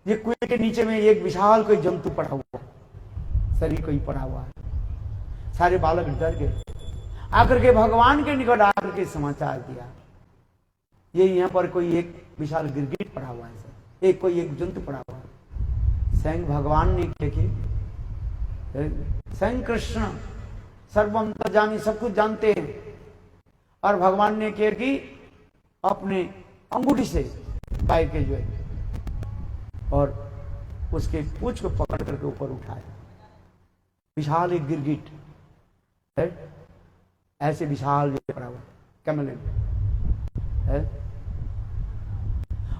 Speaker 1: ये कुएं के नीचे में एक विशाल कोई जंतु पड़ा हुआ, शरीर कोई पड़ा हुआ है। सारे बालक डर गए, आकर के भगवान के निकट आकर के समाचार दिया, ये यहाँ पर कोई एक विशाल गिरगिट पड़ा हुआ है, सर एक कोई एक जंतु पड़ा हुआ है। स्वयं भगवान ने देखी, स्वयं कृष्ण सर्वंतर्यामी सब कुछ जानते हैं, और भगवान ने क्या कि अपने अंगूठी से पैर के जो है और उसके पूंछ को पकड़ करके ऊपर उठाया। विशाल एक गिरगिट है, ऐसे विशाल जो पड़ा हुआ कैमलिन है,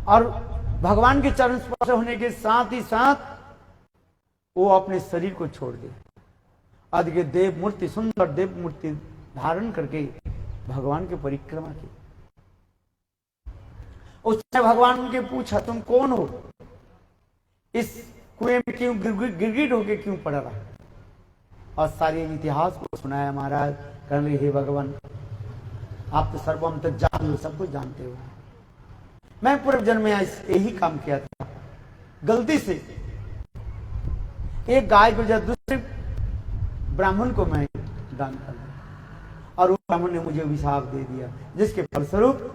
Speaker 1: और भगवान के चरण स्पर्श होने के साथ ही साथ वो अपने शरीर को छोड़ दे, अद्भुत देव मूर्ति, सुंदर देव मूर्ति धारण करके भगवान की परिक्रमा की। उसने भगवान के पूछा, तुम कौन हो? इस कुएं में क्यों गिरगिट होके क्यों पड़ा रहा? और सारे इतिहास को सुनाया महाराज। कहने, हे भगवान, आप तो सर्वंतर्यामी हो, सब कुछ जानते हो। मैं पूर्व जन्म में यही काम किया था, गलती से एक गाय को जब दूसरे ब्राह्मण को मैं दान कर दिया, और वो ब्राह्मण ने मुझे अभिशाप दे दिया, जिसके फलस्वरूप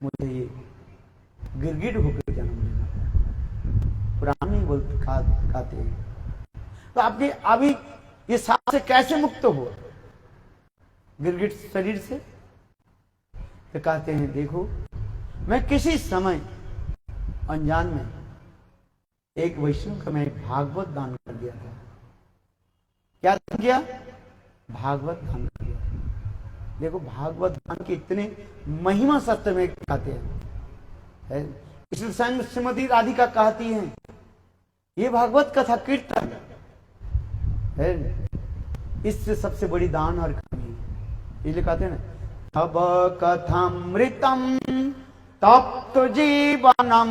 Speaker 1: मुझे ये गिरगिट होकर जन्म लेना पड़ा। पुराण में बोलते कहते हैं। तो आपके अभी ये सांप से कैसे मुक्त हो, गिरगिट शरीर से? तो कहते हैं, देखो मैं किसी समय अनजान में एक वैष्णव का मैं भागवत दान कर दिया था। क्या दान किया? भागवत दान कर दिया। देखो भागवत दान के इतने महिमा सत्य में कहते हैं। कृष्ण संग श्रीमती राधिका कहती हैं, ये भागवत कथा कीर्तन है, इससे सबसे बड़ी दान और कमी है। इसलिए कहते हैं ना, तब कथामृतम तप्त जीवनम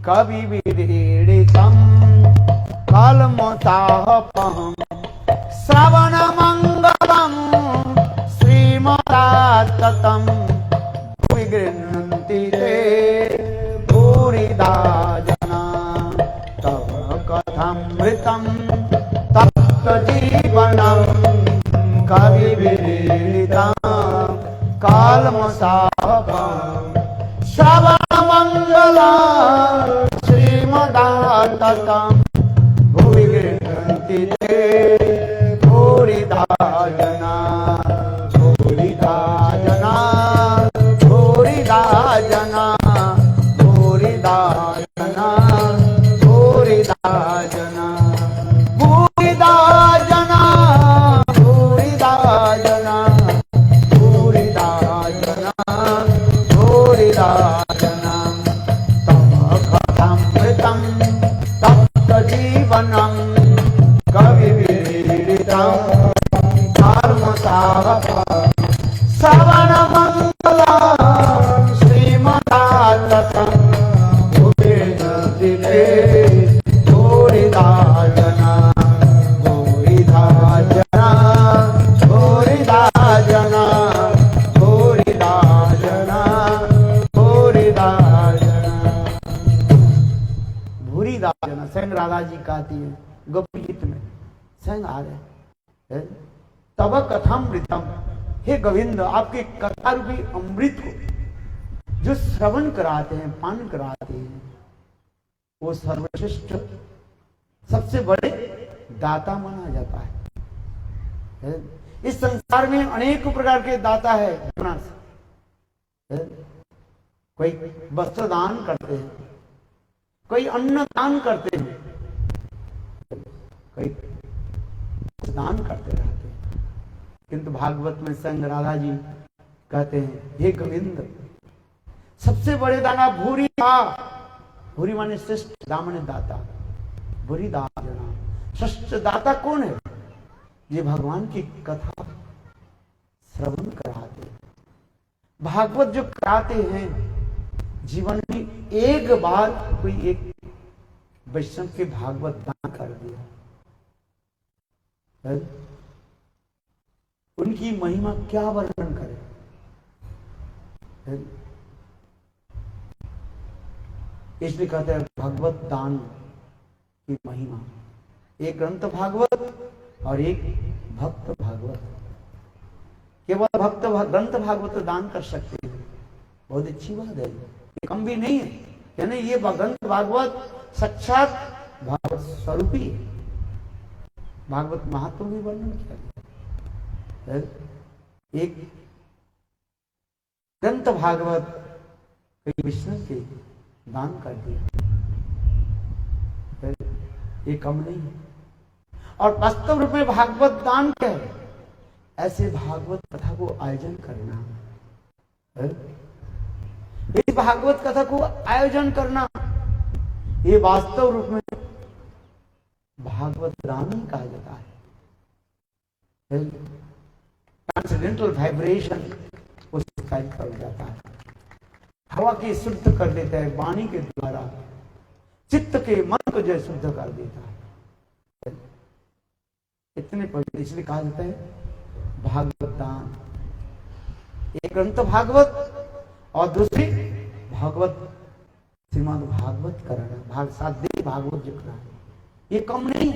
Speaker 1: कवि विदीडितम कलमतापहम श्रवण मंगलम श्रीमदाततम विगृह्णन्ति ते भूरिदा जना तव कथामृतम तप्त जीवनम कवि विदीडितम कलमतापहम श्रवण मंगलम श्रीमदाततम भुविगृह्णन्ति ते भूरिदा जना भूरिदा जना भूरिदा जना भूरिदा जना भूरिदा जना भूरिदा जना भूरिदा जना भूरिदा जना भूरिदा जना तव कथामृतम तप्त जीवनम कवि विदीडितम धर्मसारः श्रवण मंगलम श्रीमदाततम भुविगृह्णन्ति ते भूरिदा जना भूरिदा जना भूरिदा जना भूरिदा गोपी गीत में स्वयं आ रहे हैं। तब कथामृतम, हे गोविंद आपके कथा रूपी अमृत को जो श्रवण कराते हैं, पान कराते हैं, वो सर्वश्रेष्ठ सबसे बड़े दाता माना जाता है। इस संसार में अनेक प्रकार के दाता है। कोई वस्त्र दान करते हैं, कोई अन्न दान करते हैं, कोई दान करते रहते हैं, किंतु भागवत में संग राधा जी कहते हैं, हे गोविंद सबसे बड़े दाना भूरी था। भूरी माने श्रेष्ठ, दामने दाता, भूरी दाना। श्रेष्ठ दाता कौन है? ये भगवान की कथा श्रवण कराते, भागवत जो कराते हैं। जीवन में एक बार कोई एक वैष्णव के भागवत दान कर दिया, है? उनकी महिमा क्या वर्णन करें, है? इसलिए कहते हैं भगवत दान की महिमा। एक ग्रंथ भागवत और एक भक्त भागवत। केवल भक्त ग्रंथ भागवत दान कर सकते हैं, बहुत अच्छी बात है, ये कम भी नहीं है। यानी ये ग्रंथ भागवत साक्षात भागवत स्वरूपी है। भागवत महात्मा भी वर्णन किया गया है। एक ग्रंथ भागवत कई विष्णु के दान कर दिया, ये कम नहीं है। और वास्तव रूप में भागवत दान क्या है? ऐसे भागवत कथा को आयोजन करना है। इस भागवत कथा को आयोजन करना, ये वास्तव रूप में भागवत दान ही कहा जाता है। ट्रांसेंडेंटल वाइब्रेशन उस टाइप का हो जाता है। हवा की शुद्ध कर देता है वाणी के द्वारा, चित्त के मन को जो शुद्ध कर देता है। इतने पवित्र, इसलिए कहा जाता है भागवत दान। एक ग्रंथ भागवत और दूसरी भागवत, श्रीमद् भागवत करना, भाग साध्य भागवत जो करना, ये कम नहीं।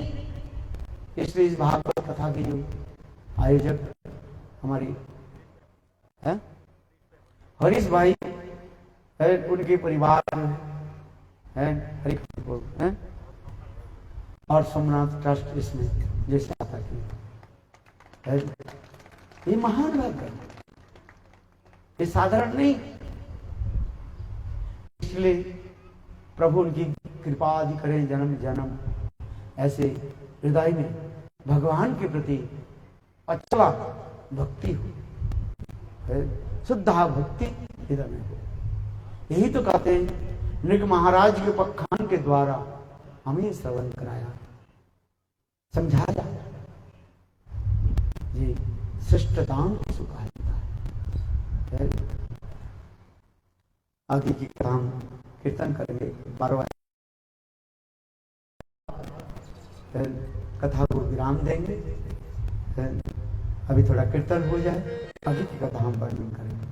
Speaker 1: इसलिए इस भागवत कथा के जो आयोजक हमारी है हरीश भाई है, उनके परिवार है हरिपुर है, और सोमनाथ ट्रस्ट इसमें जैसे आता की है, ये महान भाग्य है, ये साधारण नहीं। इसलिए प्रभु उनकी कृपा आदि करें जन्म जन्म, ऐसे हृदय में भगवान के प्रति अचला भक्ति हो, शुद्धा भक्ति हृदय में हो। यही तो कहते हैं नृग महाराज के पखान के द्वारा हमें श्रवण कराया, समझाया, ये श्रेष्ठताओं को सुखाता है। आगे की काम कीर्तन करेंगे 12वां, कथा को विराम देंगे। अभी थोड़ा कीर्तन हो जाए, आगे की कथा हम वर्णन करेंगे।